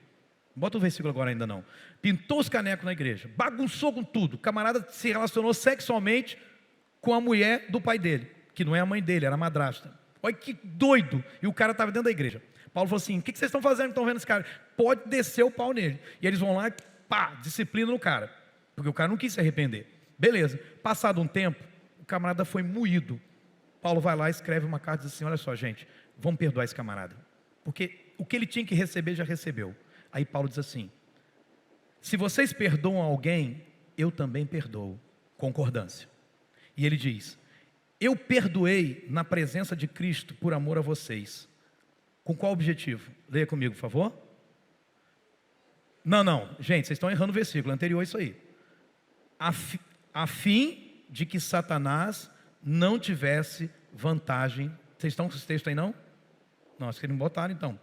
Speaker 1: Bota o versículo agora ainda não. Pintou os canecos na igreja, bagunçou com tudo. O camarada se relacionou sexualmente com a mulher do pai dele, que não é a mãe dele, era a madrasta. Olha que doido. E o cara estava dentro da igreja. Paulo falou assim, o que vocês estão fazendo, estão vendo esse cara? Pode descer o pau nele. E eles vão lá e pá, disciplina no cara. Porque o cara não quis se arrepender. Beleza, passado um tempo, o camarada foi moído. Paulo vai lá e escreve uma carta e diz assim, olha só gente, vamos perdoar esse camarada. Porque o que ele tinha que receber, já recebeu. Aí Paulo diz assim, se vocês perdoam alguém, eu também perdoo. Concordância. E ele diz, eu perdoei na presença de Cristo por amor a vocês. Com qual objetivo? Leia comigo, por favor. Não, gente, vocês estão errando o versículo anterior a isso aí. A fim de que Satanás não tivesse vantagem. Vocês estão com esse texto aí não? Não, vocês querem botar então.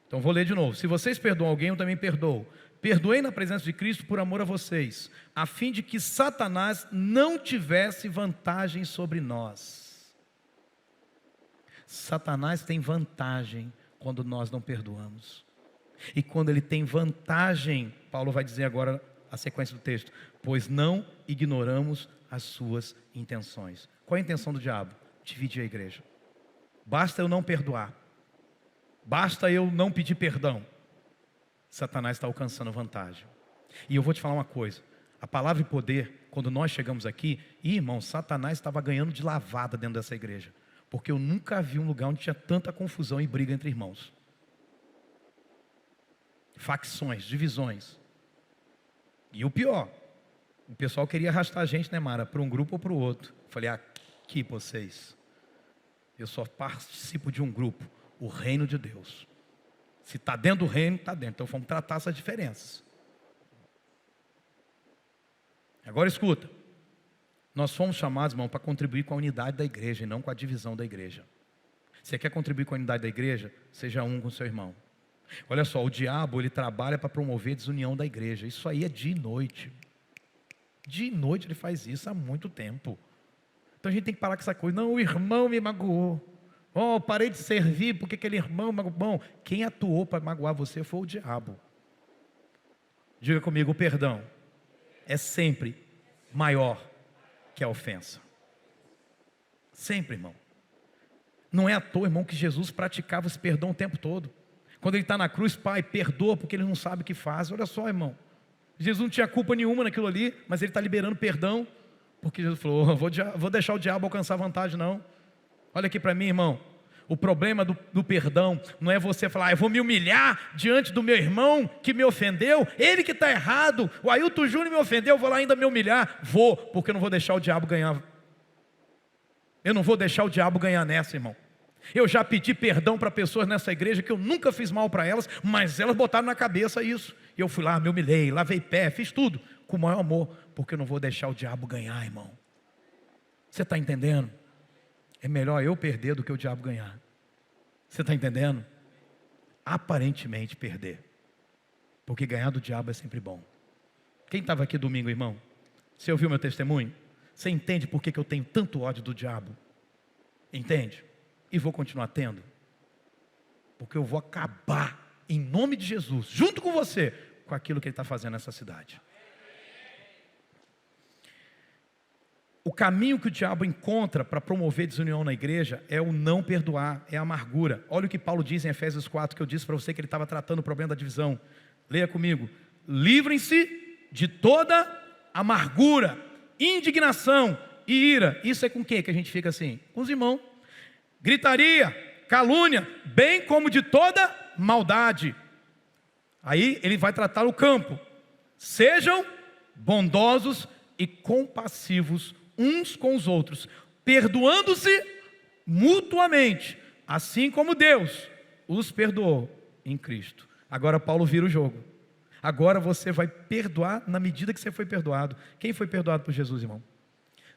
Speaker 1: Então vou ler de novo. Se vocês perdoam alguém, eu também perdoo. Perdoei na presença de Cristo por amor a vocês, a fim de que Satanás não tivesse vantagem sobre nós. Satanás tem vantagem quando nós não perdoamos. E quando ele tem vantagem, Paulo vai dizer agora a sequência do texto, pois não ignoramos as suas intenções. Qual é a intenção do diabo? Dividir a igreja. Basta eu não perdoar. Basta eu não pedir perdão. Satanás está alcançando vantagem. E eu vou te falar uma coisa. A palavra e poder, quando nós chegamos aqui, irmão, Satanás estava ganhando de lavada dentro dessa igreja. Porque eu nunca vi um lugar onde tinha tanta confusão e briga entre irmãos. Facções, divisões. E o pior, o pessoal queria arrastar a gente, né, Mara, para um grupo ou para o outro. Eu falei, aqui vocês, eu só participo de um grupo, o reino de Deus. Se está dentro do reino, está dentro. Então vamos tratar essas diferenças. Agora escuta. Nós fomos chamados, irmão, para contribuir com a unidade da igreja e não com a divisão da igreja. Você quer contribuir com a unidade da igreja? Seja um com seu irmão. Olha só, o diabo, ele trabalha para promover a desunião da igreja. Isso aí é dia e noite. Dia e noite ele faz isso há muito tempo. Então a gente tem que parar com essa coisa. Não, o irmão me magoou. Parei de servir porque aquele irmão magoou. Bom, quem atuou para magoar você foi o diabo. Diga comigo, o perdão é sempre maior que a ofensa. Sempre, irmão. Não é à toa, irmão, que Jesus praticava esse perdão o tempo todo. Quando ele está na cruz, Pai, perdoa porque ele não sabe o que faz. Olha só, irmão. Jesus não tinha culpa nenhuma naquilo ali, mas ele está liberando perdão, porque Jesus falou, vou deixar o diabo alcançar vantagem não. Olha aqui para mim, irmão. O problema do perdão não é você falar, eu vou me humilhar diante do meu irmão que me ofendeu, ele que está errado, o Ailton Júnior me ofendeu, eu vou lá ainda me humilhar. Vou, porque eu não vou deixar o diabo ganhar. Eu não vou deixar o diabo ganhar nessa, irmão. Eu já pedi perdão para pessoas nessa igreja que eu nunca fiz mal para elas, mas elas botaram na cabeça isso. E eu fui lá, me humilhei, lavei pé, fiz tudo com o maior amor, porque eu não vou deixar o diabo ganhar, irmão. Você está entendendo? É melhor eu perder do que o diabo ganhar. Você está entendendo? Aparentemente perder, porque ganhar do diabo é sempre bom. Quem estava aqui domingo, irmão? Você ouviu meu testemunho? Você entende por que eu tenho tanto ódio do diabo? Entende? E vou continuar tendo, porque eu vou acabar, em nome de Jesus, junto com você, com aquilo que ele está fazendo nessa cidade. O caminho que o diabo encontra para promover desunião na igreja é o não perdoar, é a amargura. Olha o que Paulo diz em Efésios 4, que eu disse para você que ele estava tratando o problema da divisão. Leia comigo. Livrem-se de toda amargura, indignação e ira. Isso é com quem que a gente fica assim? Com os irmãos. Gritaria, calúnia, bem como de toda maldade. Aí ele vai tratar o campo. Sejam bondosos e compassivos uns com os outros, perdoando-se mutuamente, assim como Deus os perdoou em Cristo. Agora Paulo vira o jogo. Agora você vai perdoar na medida que você foi perdoado. Quem foi perdoado por Jesus, irmão?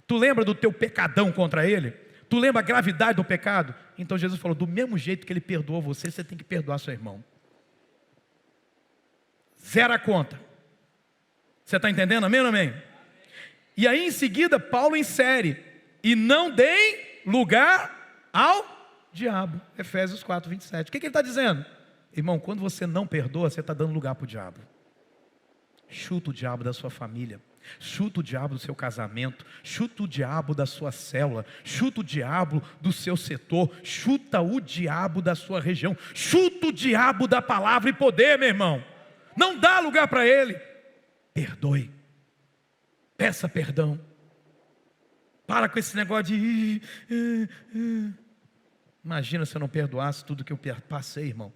Speaker 1: Tu lembra do teu pecadão contra ele? Tu lembra a gravidade do pecado? Então Jesus falou, do mesmo jeito que ele perdoou você, você tem que perdoar seu irmão. Zera a conta. Você está entendendo? Amém ou amém? E aí em seguida Paulo insere, e não deem lugar ao diabo. Efésios 4, 27. O que ele está dizendo? Irmão, quando você não perdoa, você está dando lugar para o diabo. Chuta o diabo da sua família, chuta o diabo do seu casamento, chuta o diabo da sua célula, chuta o diabo do seu setor, chuta o diabo da sua região, chuta o diabo da palavra e poder, meu irmão. Não dá lugar para ele. Perdoe. Peça perdão. Para com esse negócio de... Imagina se eu não perdoasse tudo que eu passei, irmão.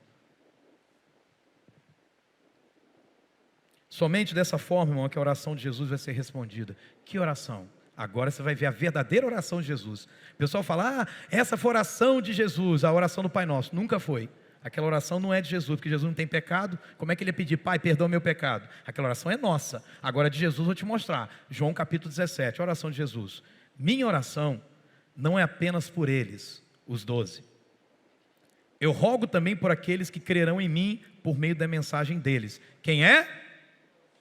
Speaker 1: Somente dessa forma, irmão, que a oração de Jesus vai ser respondida. Que oração? Agora você vai ver a verdadeira oração de Jesus. O pessoal fala, essa foi a oração de Jesus, a oração do Pai Nosso. Nunca foi. Aquela oração não é de Jesus, porque Jesus não tem pecado. Como é que ele ia pedir, Pai, perdoa meu pecado? Aquela oração é nossa. Agora de Jesus eu vou te mostrar. João capítulo 17, a oração de Jesus. Minha oração não é apenas por eles, os 12. Eu rogo também por aqueles que crerão em mim por meio da mensagem deles. Quem é?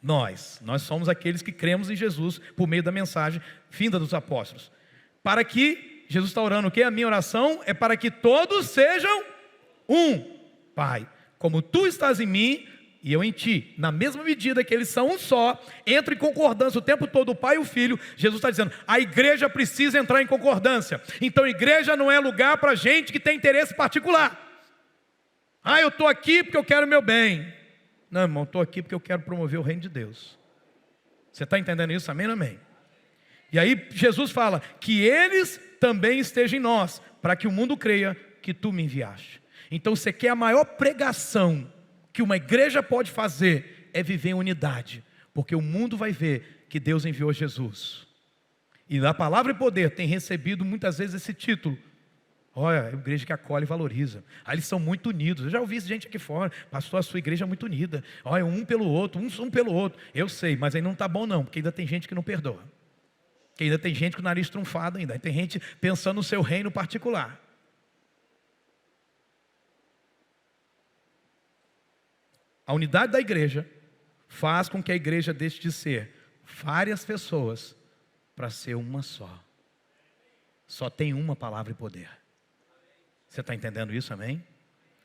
Speaker 1: Nós. Nós somos aqueles que cremos em Jesus por meio da mensagem vinda dos apóstolos. Para que, Jesus está orando o quê? A minha oração é para que todos sejam um. Pai, como tu estás em mim e eu em ti, na mesma medida que eles são um só, entra em concordância o tempo todo o Pai e o Filho. Jesus está dizendo, a igreja precisa entrar em concordância. Então igreja não é lugar para gente que tem interesse particular. Eu estou aqui porque eu quero o meu bem. Não, irmão, estou aqui porque eu quero promover o reino de Deus. Você está entendendo isso? Amém ou amém? E aí Jesus fala, que eles também estejam em nós, para que o mundo creia que tu me enviaste. Então você quer a maior pregação que uma igreja pode fazer, é viver em unidade, porque o mundo vai ver que Deus enviou Jesus. E na palavra e poder tem recebido muitas vezes esse título. Olha, é uma igreja que acolhe e valoriza. Eles são muito unidos. Eu já ouvi gente aqui fora, pastor, a sua igreja é muito unida. Olha, um pelo outro, um pelo outro. Eu sei, mas aí não está bom não, porque ainda tem gente que não perdoa. Que ainda tem gente com o nariz trunfado ainda. Tem gente pensando no seu reino particular. A unidade da igreja faz com que a igreja deixe de ser várias pessoas para ser uma só. Só tem uma palavra e poder. Você está entendendo isso, amém?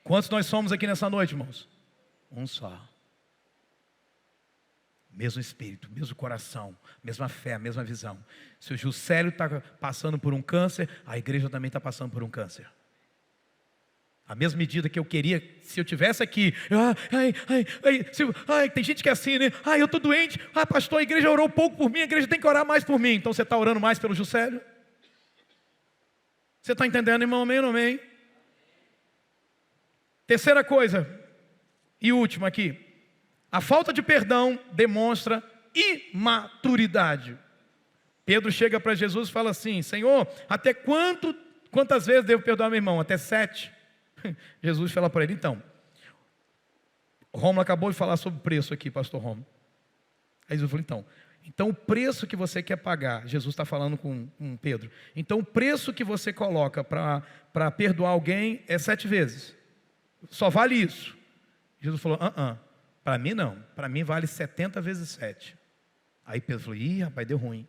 Speaker 1: Quantos nós somos aqui nessa noite, irmãos? Um só. Mesmo espírito, mesmo coração, mesma fé, mesma visão. Se o Juscelio está passando por um câncer, a igreja também está passando por um câncer. A mesma medida que eu queria, se eu tivesse aqui, tem gente que é assim, né? Eu estou doente, pastor, a igreja orou pouco por mim, a igreja tem que orar mais por mim. Então você está orando mais pelo Juscelio? Você está entendendo, irmão? Amém ou amém? Terceira coisa, e última aqui. A falta de perdão demonstra imaturidade. Pedro chega para Jesus e fala assim, Senhor, até quantas vezes devo perdoar meu irmão? Até 7. Jesus fala para ele, então, Romulo acabou de falar sobre o preço aqui, pastor Romulo. Aí Jesus falou, então o preço que você quer pagar, Jesus está falando com Pedro, então o preço que você coloca para perdoar alguém é 7 vezes, só vale isso. Jesus falou, para mim não, para mim vale 70 vezes 7. Aí Pedro falou, rapaz, deu ruim.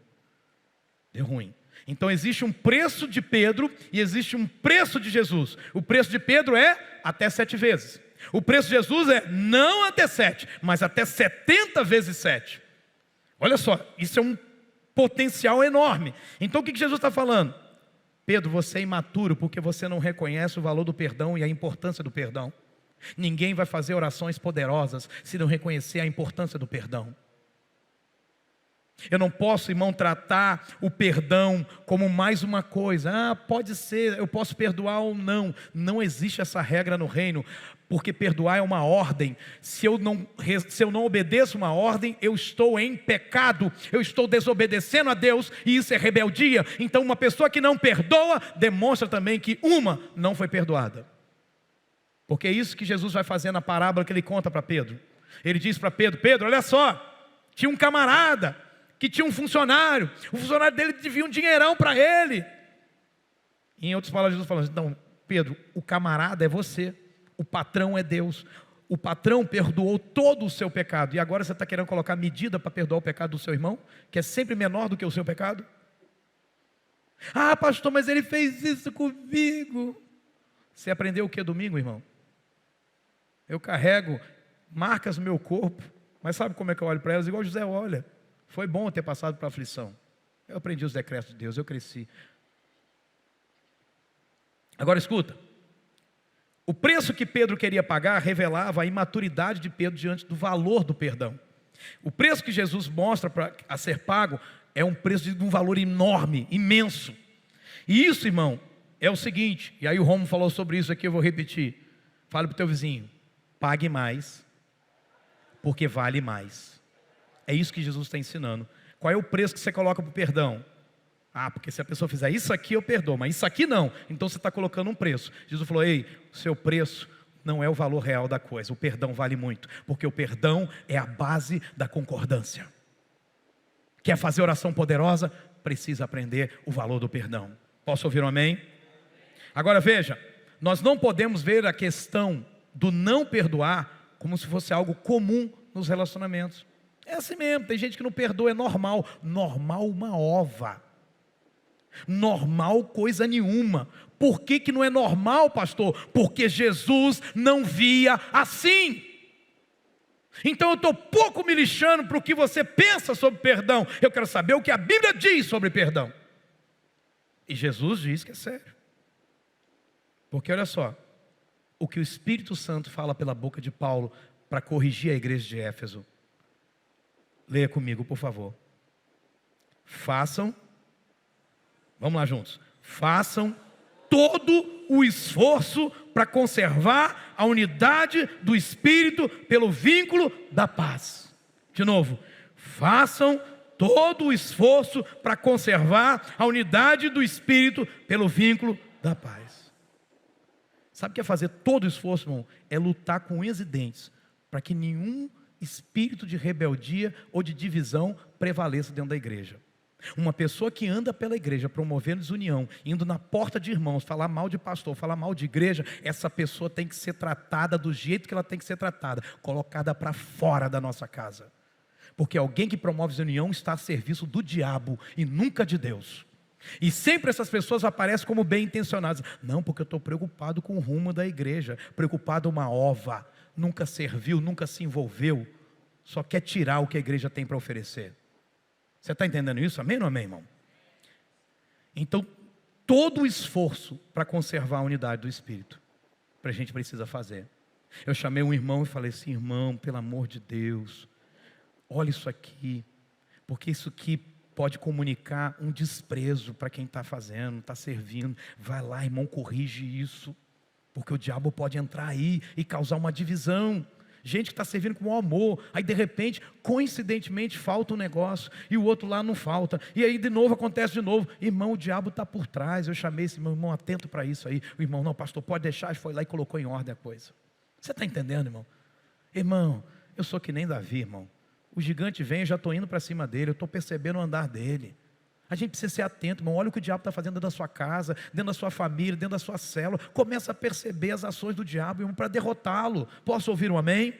Speaker 1: Então existe um preço de Pedro e existe um preço de Jesus. O preço de Pedro é até 7 vezes. O preço de Jesus é não até 7, mas até 70 vezes 7. Olha só, isso é um potencial enorme. Então o que Jesus está falando? Pedro, você é imaturo porque você não reconhece o valor do perdão e a importância do perdão. Ninguém vai fazer orações poderosas se não reconhecer a importância do perdão. Eu não posso, irmão, tratar o perdão como mais uma coisa. Pode ser, eu posso perdoar ou não. Não existe essa regra no reino, porque perdoar é uma ordem. Se eu não obedeço uma ordem, eu estou em pecado, eu estou desobedecendo a Deus, e isso é rebeldia. Então uma pessoa que não perdoa, demonstra também que não foi perdoada. Porque é isso que Jesus vai fazer na parábola que ele conta para Pedro. Ele diz para Pedro, Pedro, olha só, tinha um camarada que tinha um funcionário, o funcionário dele devia um dinheirão para ele. E em outras palavras, Jesus falando, então, Pedro, o camarada é você, o patrão é Deus. O patrão perdoou todo o seu pecado, e agora você está querendo colocar medida para perdoar o pecado do seu irmão, que é sempre menor do que o seu pecado? Pastor, mas ele fez isso comigo. Você aprendeu o que domingo, irmão? Eu carrego marcas no meu corpo, mas sabe como é que eu olho para elas? Igual José olha. Foi bom ter passado por aflição. Eu aprendi os decretos de Deus, eu cresci. Agora escuta. O preço que Pedro queria pagar revelava a imaturidade de Pedro diante do valor do perdão. O preço que Jesus mostra a ser pago é um preço de um valor enorme, imenso. E isso, irmão, é o seguinte, e aí o Romo falou sobre isso aqui, eu vou repetir. Fale para o teu vizinho, pague mais, porque vale mais. É isso que Jesus está ensinando. Qual é o preço que você coloca para o perdão? Porque se a pessoa fizer isso aqui eu perdoo, mas isso aqui não. Então você está colocando um preço. Jesus falou, ei, o seu preço não é o valor real da coisa. O perdão vale muito, porque o perdão é a base da concordância. Quer fazer oração poderosa? Precisa aprender o valor do perdão. Posso ouvir um amém? Agora veja, nós não podemos ver a questão do não perdoar como se fosse algo comum nos relacionamentos. É assim mesmo, tem gente que não perdoa, é normal. Normal uma ova. Normal coisa nenhuma. Por que não é normal, pastor? Porque Jesus não via assim. Então eu estou pouco me lixando para o que você pensa sobre perdão. Eu quero saber o que a Bíblia diz sobre perdão. E Jesus diz que é sério. Porque olha só, o que o Espírito Santo fala pela boca de Paulo para corrigir a igreja de Éfeso. Leia comigo, por favor. Vamos lá juntos. Façam todo o esforço para conservar a unidade do Espírito pelo vínculo da paz. De novo. Façam todo o esforço para conservar a unidade do Espírito pelo vínculo da paz. Sabe o que é fazer todo o esforço, irmão? É lutar com unhas e dentes para que nenhum espírito de rebeldia ou de divisão prevaleça dentro da igreja. Uma pessoa que anda pela igreja promovendo desunião, indo na porta de irmãos, falar mal de pastor, falar mal de igreja, essa pessoa tem que ser tratada do jeito que ela tem que ser tratada, colocada para fora da nossa casa. Porque alguém que promove desunião está a serviço do diabo e nunca de Deus. E sempre essas pessoas aparecem como bem intencionadas. Não, porque eu estou preocupado com o rumo da igreja, preocupado uma ova. Nunca serviu, nunca se envolveu, só quer tirar o que a igreja tem para oferecer. Você está entendendo isso? Amém ou não amém, irmão? Então, todo o esforço para conservar a unidade do Espírito, a gente precisa fazer. Eu chamei um irmão e falei assim, irmão, pelo amor de Deus, olha isso aqui, porque isso aqui pode comunicar um desprezo para quem está fazendo, está servindo. Vai lá, irmão, corrige isso. Porque o diabo pode entrar aí e causar uma divisão. Gente que está servindo com amor, aí de repente, coincidentemente, falta um negócio, e o outro lá não falta, e aí de novo acontece de novo. Irmão, o diabo está por trás. Eu chamei esse meu irmão, atento para isso aí. O irmão, não, pastor, pode deixar. E foi lá e colocou em ordem a coisa. Você está entendendo, irmão? Irmão, eu sou que nem Davi, irmão. O gigante vem, eu já estou indo para cima dele, eu estou percebendo o andar dele. A gente precisa ser atento, irmão. Olha o que o diabo está fazendo dentro da sua casa, dentro da sua família, dentro da sua célula. Começa a perceber as ações do diabo, irmão, para derrotá-lo. Posso ouvir um amém? Amém?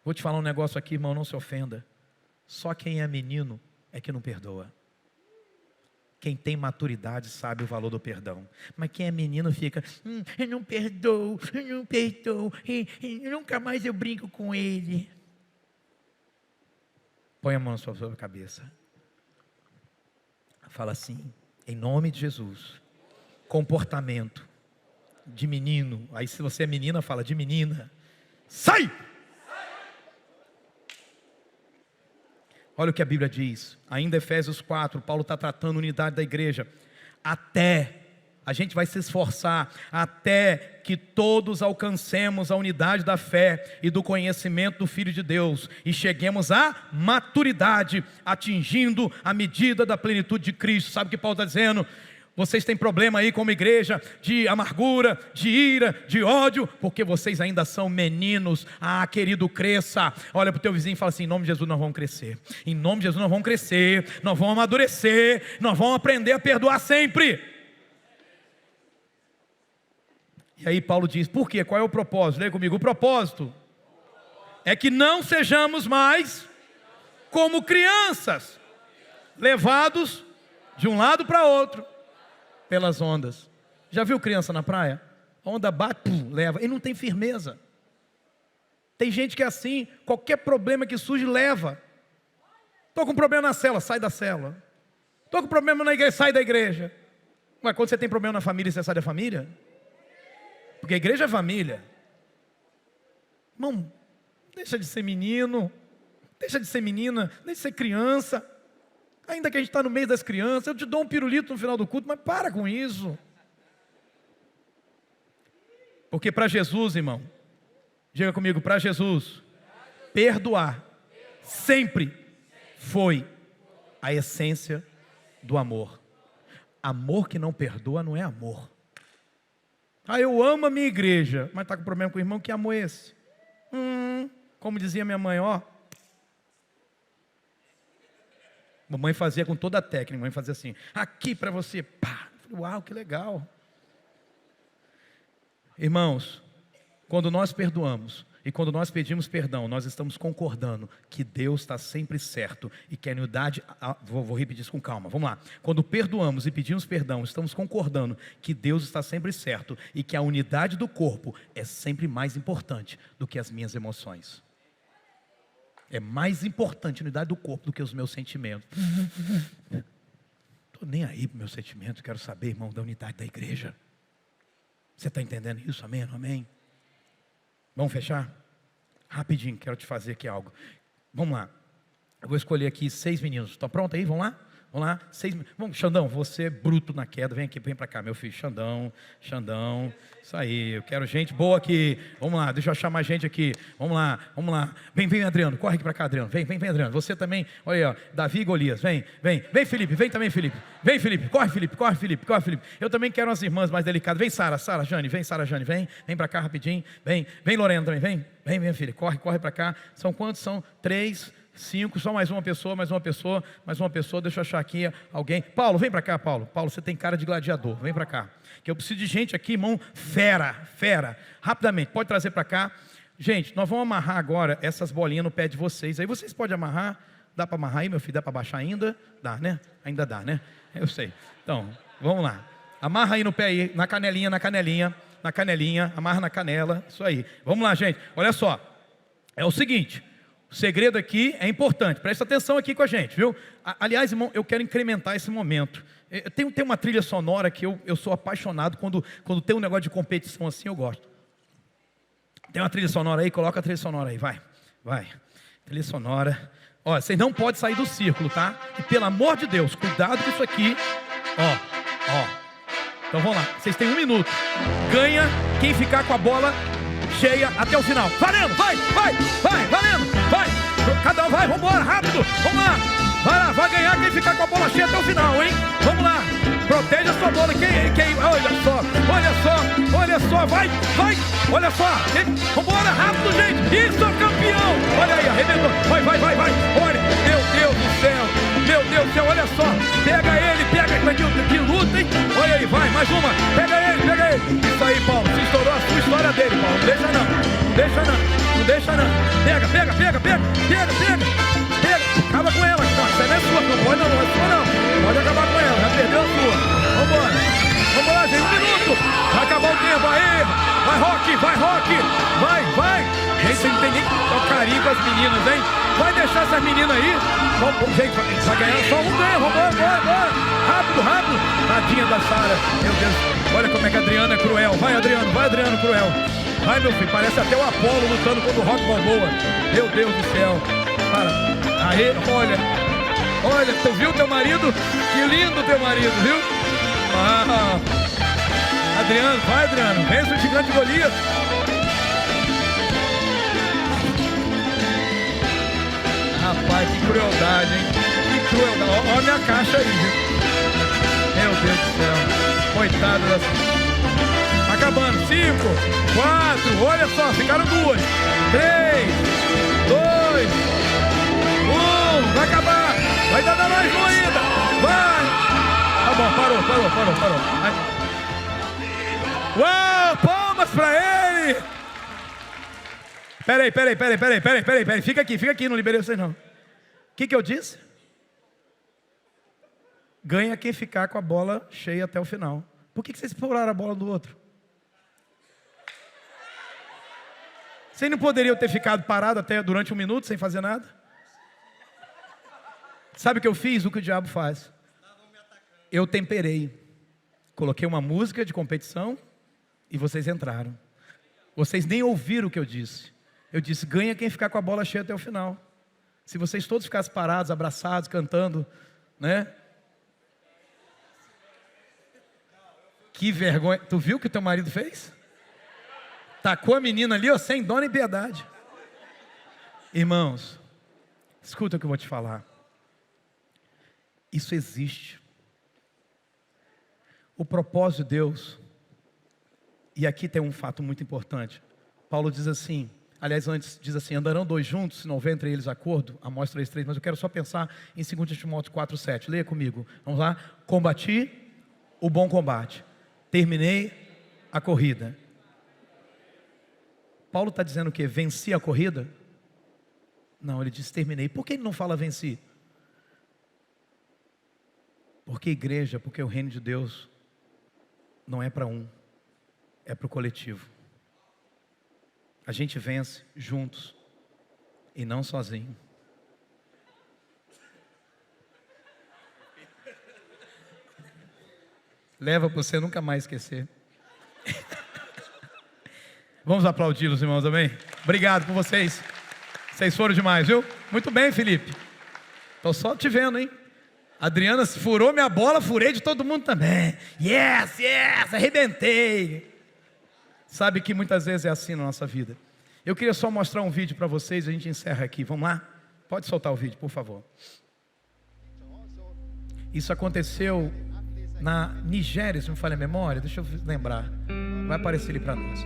Speaker 1: Vou te falar um negócio aqui, irmão, não se ofenda. Só quem é menino é que não perdoa. Quem tem maturidade sabe o valor do perdão. Mas quem é menino fica, eu não perdoo, nunca mais eu brinco com ele. Põe a mão na sua cabeça. Fala assim, em nome de Jesus. Comportamento de menino. Aí se você é menina, fala de menina. Sai! Olha o que a Bíblia diz. Ainda Efésios 4, Paulo está tratando a unidade da igreja. A gente vai se esforçar até que todos alcancemos a unidade da fé e do conhecimento do Filho de Deus e cheguemos à maturidade, atingindo a medida da plenitude de Cristo. Sabe o que Paulo está dizendo? Vocês têm problema aí como igreja de amargura, de ira, de ódio, porque vocês ainda são meninos. Querido, cresça. Olha para o teu vizinho e fala assim, em nome de Jesus nós vamos crescer. Em nome de Jesus nós vamos crescer, nós vamos amadurecer, nós vamos aprender a perdoar sempre. E aí Paulo diz, por quê? Qual é o propósito? Leia comigo, o propósito é que não sejamos mais como crianças, levados de um lado para outro, pelas ondas. Já viu criança na praia? A onda bate, pum, leva, e não tem firmeza. Tem gente que é assim, qualquer problema que surge, leva. Estou com problema na célula, sai da célula. Estou com problema na igreja, sai da igreja. Mas quando você tem problema na família, você sai da família? Porque a igreja é família. Irmão, deixa de ser menino, deixa de ser menina, deixa de ser criança. Ainda que a gente está no meio das crianças, eu te dou um pirulito no final do culto, mas para com isso. Porque para Jesus, irmão, diga comigo, para Jesus, perdoar sempre foi a essência do amor. Amor que não perdoa não é amor. Eu amo a minha igreja, mas está com problema com o irmão, que amor é esse? Como dizia minha mãe, mamãe fazia com toda a técnica, mamãe fazia assim, aqui para você, pá. Uau, que legal. Irmãos, quando nós perdoamos e quando nós pedimos perdão, nós estamos concordando que Deus está sempre certo e que a unidade, vou repetir isso com calma, vamos lá. Quando perdoamos e pedimos perdão, estamos concordando que Deus está sempre certo e que a unidade do corpo é sempre mais importante do que as minhas emoções. É mais importante a unidade do corpo do que os meus sentimentos. Estou nem aí para os meus sentimentos, quero saber, irmão, da unidade da igreja. Você está entendendo isso? Amém? Amém? Vamos fechar? Rapidinho, quero te fazer aqui algo. Vamos lá. Eu vou escolher aqui 6 meninos. Está pronto aí? Vamos lá? Vamos lá? 6. Vamos, Xandão, você é bruto na queda. Vem aqui, vem para cá, meu filho. Xandão. Isso aí, eu quero gente boa aqui. Vamos lá, deixa eu achar mais gente aqui. Vamos lá. Vem, Adriano. Corre aqui para cá, Adriano. Vem, Adriano. Você também. Olha aí, ó. Davi e Golias. Vem, Felipe. Vem também, Felipe. Vem, Felipe. Corre, Felipe. Eu também quero umas irmãs mais delicadas. Vem, Sara Jane. Vem para cá rapidinho. Vem, Lorena também. Vem, filho. Corre para cá. São quantos? São 3, 5, só mais uma pessoa. Deixa eu achar aqui alguém. Paulo, vem para cá, Paulo. Paulo, você tem cara de gladiador. Vem para cá. Que eu preciso de gente aqui, irmão, fera. Rapidamente, pode trazer para cá. Gente, nós vamos amarrar agora essas bolinhas no pé de vocês. Aí vocês podem amarrar. Dá para amarrar aí, meu filho? Dá para baixar ainda? Dá, né? Ainda dá, né? Eu sei. Então, vamos lá. Amarra aí no pé aí, na canelinha. Amarra na canela. Isso aí. Vamos lá, gente. Olha só. É o seguinte. O segredo aqui é importante, presta atenção aqui com a gente, viu? Aliás, irmão, eu quero incrementar esse momento. Tem uma trilha sonora que eu sou apaixonado, quando tem um negócio de competição assim, eu gosto. Tem uma trilha sonora aí, coloca a trilha sonora aí, vai. Trilha sonora. Ó, vocês não podem sair do círculo, tá? E pelo amor de Deus, cuidado com isso aqui. Ó. Então vamos lá, vocês têm 1 minuto. Ganha quem ficar com a bola cheia até o final. Valendo, vai, valendo, vai. Cada um vai, vambora, rápido, vamos lá. Vai lá, vai ganhar quem ficar com a bola cheia até o final, hein? Vamos lá, proteja a sua bola. Quem, olha só, vai, olha só. Vambora, rápido, gente, isso é campeão. Olha aí, arrebentou, vai. Olha, meu Deus do céu, olha só. Pega ele, que luta, hein? Olha aí, vai, mais uma, pega ele. Isso aí, Paulo, se estourou a sua história dele, Paulo, não deixa não. Pega. Acaba com ela, não, essa não é sua, não pode não. Pode acabar com ela, já perdeu a sua. Vamos lá, gente, 1 minuto. Vai acabar o tempo, aí. Vai, Rock. Vai. Gente, você não tem nem carinho com as essas meninas, hein? Vai deixar essas meninas aí? Vamos, gente, vai ganhar só um ganha. Vambora, bora. Rápido, rápido. Tadinha da Sara. Meu Deus. Olha como é que a Adriana é cruel. Vai, Adriano, cruel. Vai, meu filho. Parece até o Apolo lutando contra o Rock Balboa. Meu Deus do céu. Para. Aí, olha, tu viu teu marido? Que lindo teu marido, viu? Adriano, vai, Adriano. Vence o gigante Golias. Rapaz, que crueldade, hein? Que crueldade. Olha a minha caixa aí, viu? Meu Deus do céu. Coitado das... Acabando. 5, 4, olha só, ficaram 2, 3, 2, 1. Vai acabar. Vai dar mais um ainda. Vai. Tá bom, parou. Vai. Uau, palmas pra ele. Peraí. Fica aqui, não liberei vocês não. O que eu disse? Ganha quem ficar com a bola cheia até o final. Por que vocês furaram a bola do outro? Vocês não poderiam ter ficado parado até durante 1 minuto sem fazer nada? Sabe o que eu fiz? O que o diabo faz? Eu temperei. Coloquei uma música de competição e vocês entraram. Vocês nem ouviram o que eu disse. Eu disse, ganha quem ficar com a bola cheia até o final. Se vocês todos ficassem parados, abraçados, cantando, né? Que vergonha. Tu viu o que o teu marido fez? Tacou a menina ali, ó, sem dó nem piedade. Irmãos, escuta o que eu vou te falar. Isso existe. O propósito de Deus. E aqui tem um fato muito importante. Paulo diz assim, aliás, antes diz assim, andarão 2 juntos, se não houver entre eles acordo, Amós 3:3, mas eu quero só pensar em 2 Timóteo 4:7, leia comigo, vamos lá, combati o bom combate, terminei a corrida. Paulo está dizendo o quê? Venci a corrida? Não, ele diz terminei. Por que ele não fala venci? Porque igreja, porque o reino de Deus não é para um, é para o coletivo. A gente vence juntos e não sozinho. Leva para você nunca mais esquecer. Vamos aplaudi-los, irmãos, amém? Obrigado por vocês. Vocês foram demais, viu? Muito bem, Felipe. Estou só te vendo, hein? Adriana furou minha bola, furei de todo mundo também. Yes, arrebentei. Sabe que muitas vezes é assim na nossa vida. Eu queria só mostrar um vídeo para vocês, a gente encerra aqui. Vamos lá? Pode soltar o vídeo, por favor. Isso aconteceu na Nigéria, se não me falha a memória. Deixa eu lembrar. Vai aparecer ali para nós.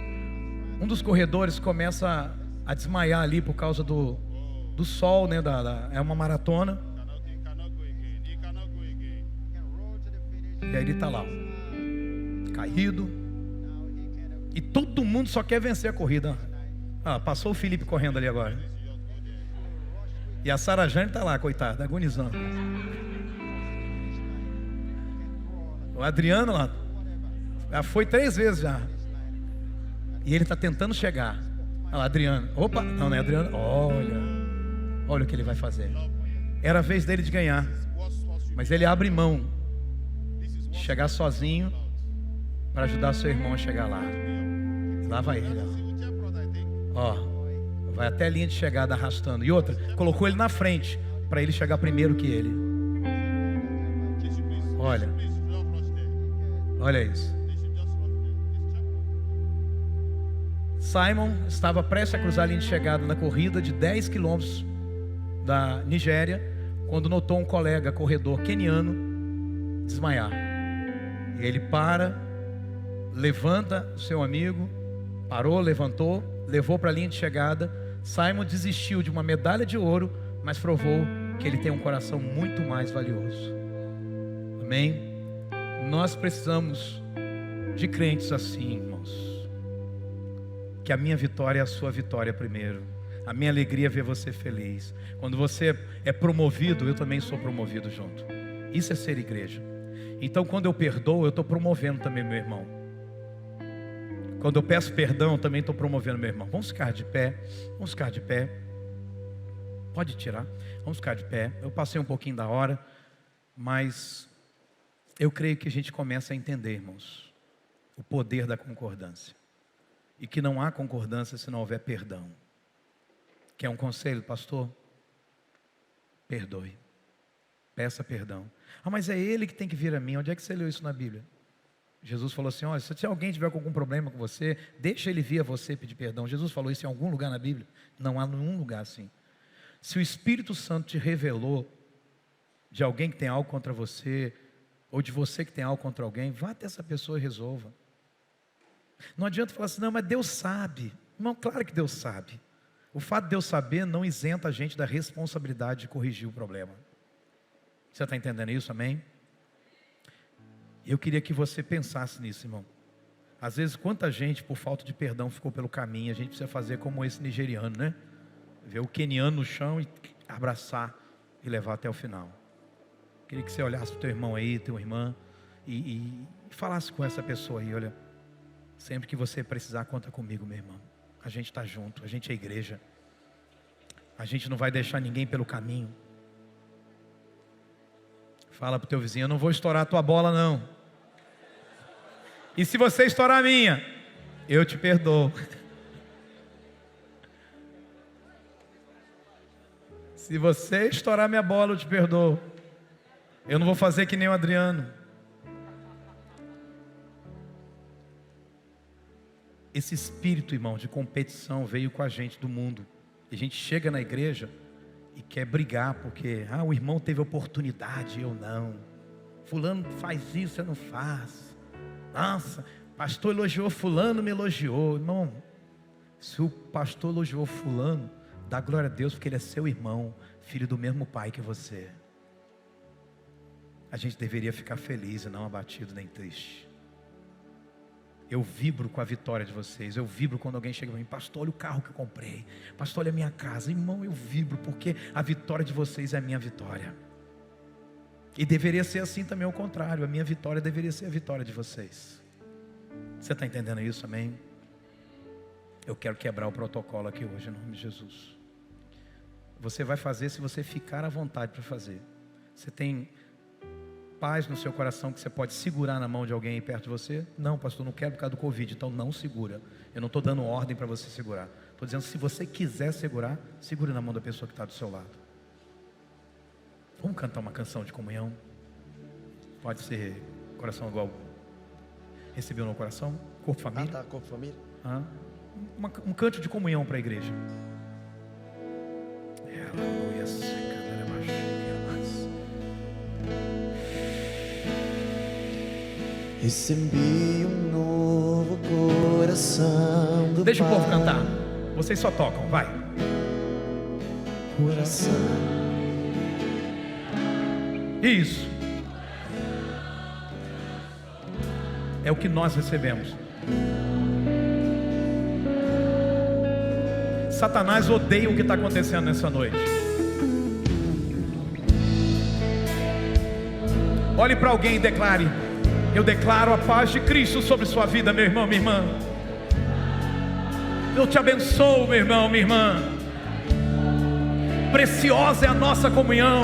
Speaker 1: Um dos corredores começa a desmaiar ali por causa do sol, né? É uma maratona. E aí ele está lá, caído. E todo mundo só quer vencer a corrida. Passou o Felipe correndo ali agora. E a Sara Jane está lá, coitada, agonizando. O Adriano lá, já foi 3 vezes já. E ele está tentando chegar. Olha lá, Adriano. Opa, não é Adriano. Olha o que ele vai fazer. Era a vez dele de ganhar. Mas ele abre mão de chegar sozinho para ajudar seu irmão a chegar lá. Lá vai ele. Vai até a linha de chegada arrastando. E outra, colocou ele na frente para ele chegar primeiro que ele. Olha isso. Simon estava prestes a cruzar a linha de chegada na corrida de 10 quilômetros da Nigéria, quando notou um colega corredor queniano desmaiar. E ele para, levanta o seu amigo, parou, levantou, levou para a linha de chegada. Simon desistiu de uma medalha de ouro, mas provou que ele tem um coração muito mais valioso. Amém? Nós precisamos de crentes assim, irmãos. Que a minha vitória é a sua vitória primeiro. A minha alegria é ver você feliz. Quando você é promovido, eu também sou promovido junto. Isso é ser igreja. Então quando eu perdoo, eu estou promovendo também meu irmão. Quando eu peço perdão, eu também estou promovendo meu irmão. Vamos ficar de pé. Pode tirar. Vamos ficar de pé. Eu passei um pouquinho da hora, mas eu creio que a gente começa a entender, irmãos, o poder da concordância. E que não há concordância se não houver perdão. Quer um conselho, pastor? Perdoe. Peça perdão. Ah, mas é ele que tem que vir a mim. Onde é que você leu isso na Bíblia? Jesus falou assim, olha, se alguém tiver com algum problema com você, deixa ele vir a você pedir perdão. Jesus falou isso em algum lugar na Bíblia? Não há nenhum lugar assim. Se o Espírito Santo te revelou de alguém que tem algo contra você, ou de você que tem algo contra alguém, vá até essa pessoa e resolva. Não adianta falar assim, não, mas Deus sabe. Não, claro que Deus sabe. O fato de Deus saber não isenta a gente da responsabilidade de corrigir o problema. Você está entendendo isso, amém? Eu queria que você pensasse nisso, irmão. Às vezes, quanta gente, por falta de perdão, ficou pelo caminho. A gente precisa fazer como esse nigeriano, né? Ver o queniano no chão e abraçar e levar até o final. Queria que você olhasse para o teu irmão aí, tua irmã, e falasse com essa pessoa aí, olha, sempre que você precisar, conta comigo, meu irmão. A gente está junto, a gente é igreja. A gente não vai deixar ninguém pelo caminho. Fala para o teu vizinho, eu não vou estourar a tua bola não. E se você estourar a minha, eu te perdoo. Se você estourar minha bola, eu te perdoo. Eu não vou fazer que nem o Adriano. Esse espírito, irmão, de competição veio com a gente do mundo. E a gente chega na igreja e quer brigar porque o irmão teve oportunidade, eu não. Fulano faz isso, eu não faço. Nossa, pastor elogiou fulano, me elogiou. Irmão, se o pastor elogiou fulano, dá glória a Deus porque ele é seu irmão, filho do mesmo pai que você. A gente deveria ficar feliz e não abatido nem triste. Eu vibro com a vitória de vocês. Eu vibro quando alguém chega para mim, pastor, olha o carro que eu comprei. Pastor, olha a minha casa. Irmão, eu vibro porque a vitória de vocês é a minha vitória. E deveria ser assim também ao contrário. A minha vitória deveria ser a vitória de vocês. Você está entendendo isso, amém? Eu quero quebrar o protocolo aqui hoje, em nome de Jesus. Você vai fazer se você ficar à vontade para fazer. Você tem paz no seu coração que você pode segurar na mão de alguém aí perto de você? Não, pastor, não quero por causa do Covid, então não segura. Eu não estou dando ordem para você segurar. Estou dizendo, se você quiser segurar, segure na mão da pessoa que está do seu lado. Vamos cantar uma canção de comunhão? Pode ser coração igual recebeu no coração? Corpo família?
Speaker 2: Tá, corpo família.
Speaker 1: Um canto de comunhão para a igreja. Aleluia,
Speaker 2: recebi um novo coração do
Speaker 1: Deixa
Speaker 2: Pai.
Speaker 1: O povo cantar. Vocês só tocam, vai.
Speaker 2: Coração.
Speaker 1: Isso. É o que nós recebemos. Satanás odeia o que está acontecendo nessa noite. Olhe para alguém e declare: eu declaro a paz de Cristo sobre sua vida, meu irmão, minha irmã. Eu te abençoo, meu irmão, minha irmã. Preciosa é a nossa comunhão.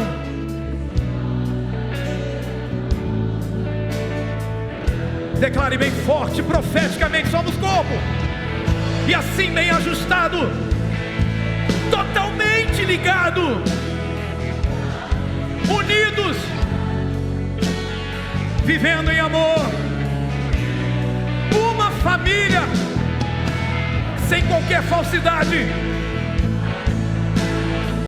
Speaker 1: Declare bem forte, profeticamente, somos corpo. E assim bem ajustado, totalmente ligado, unidos, vivendo em amor, uma família, sem qualquer falsidade.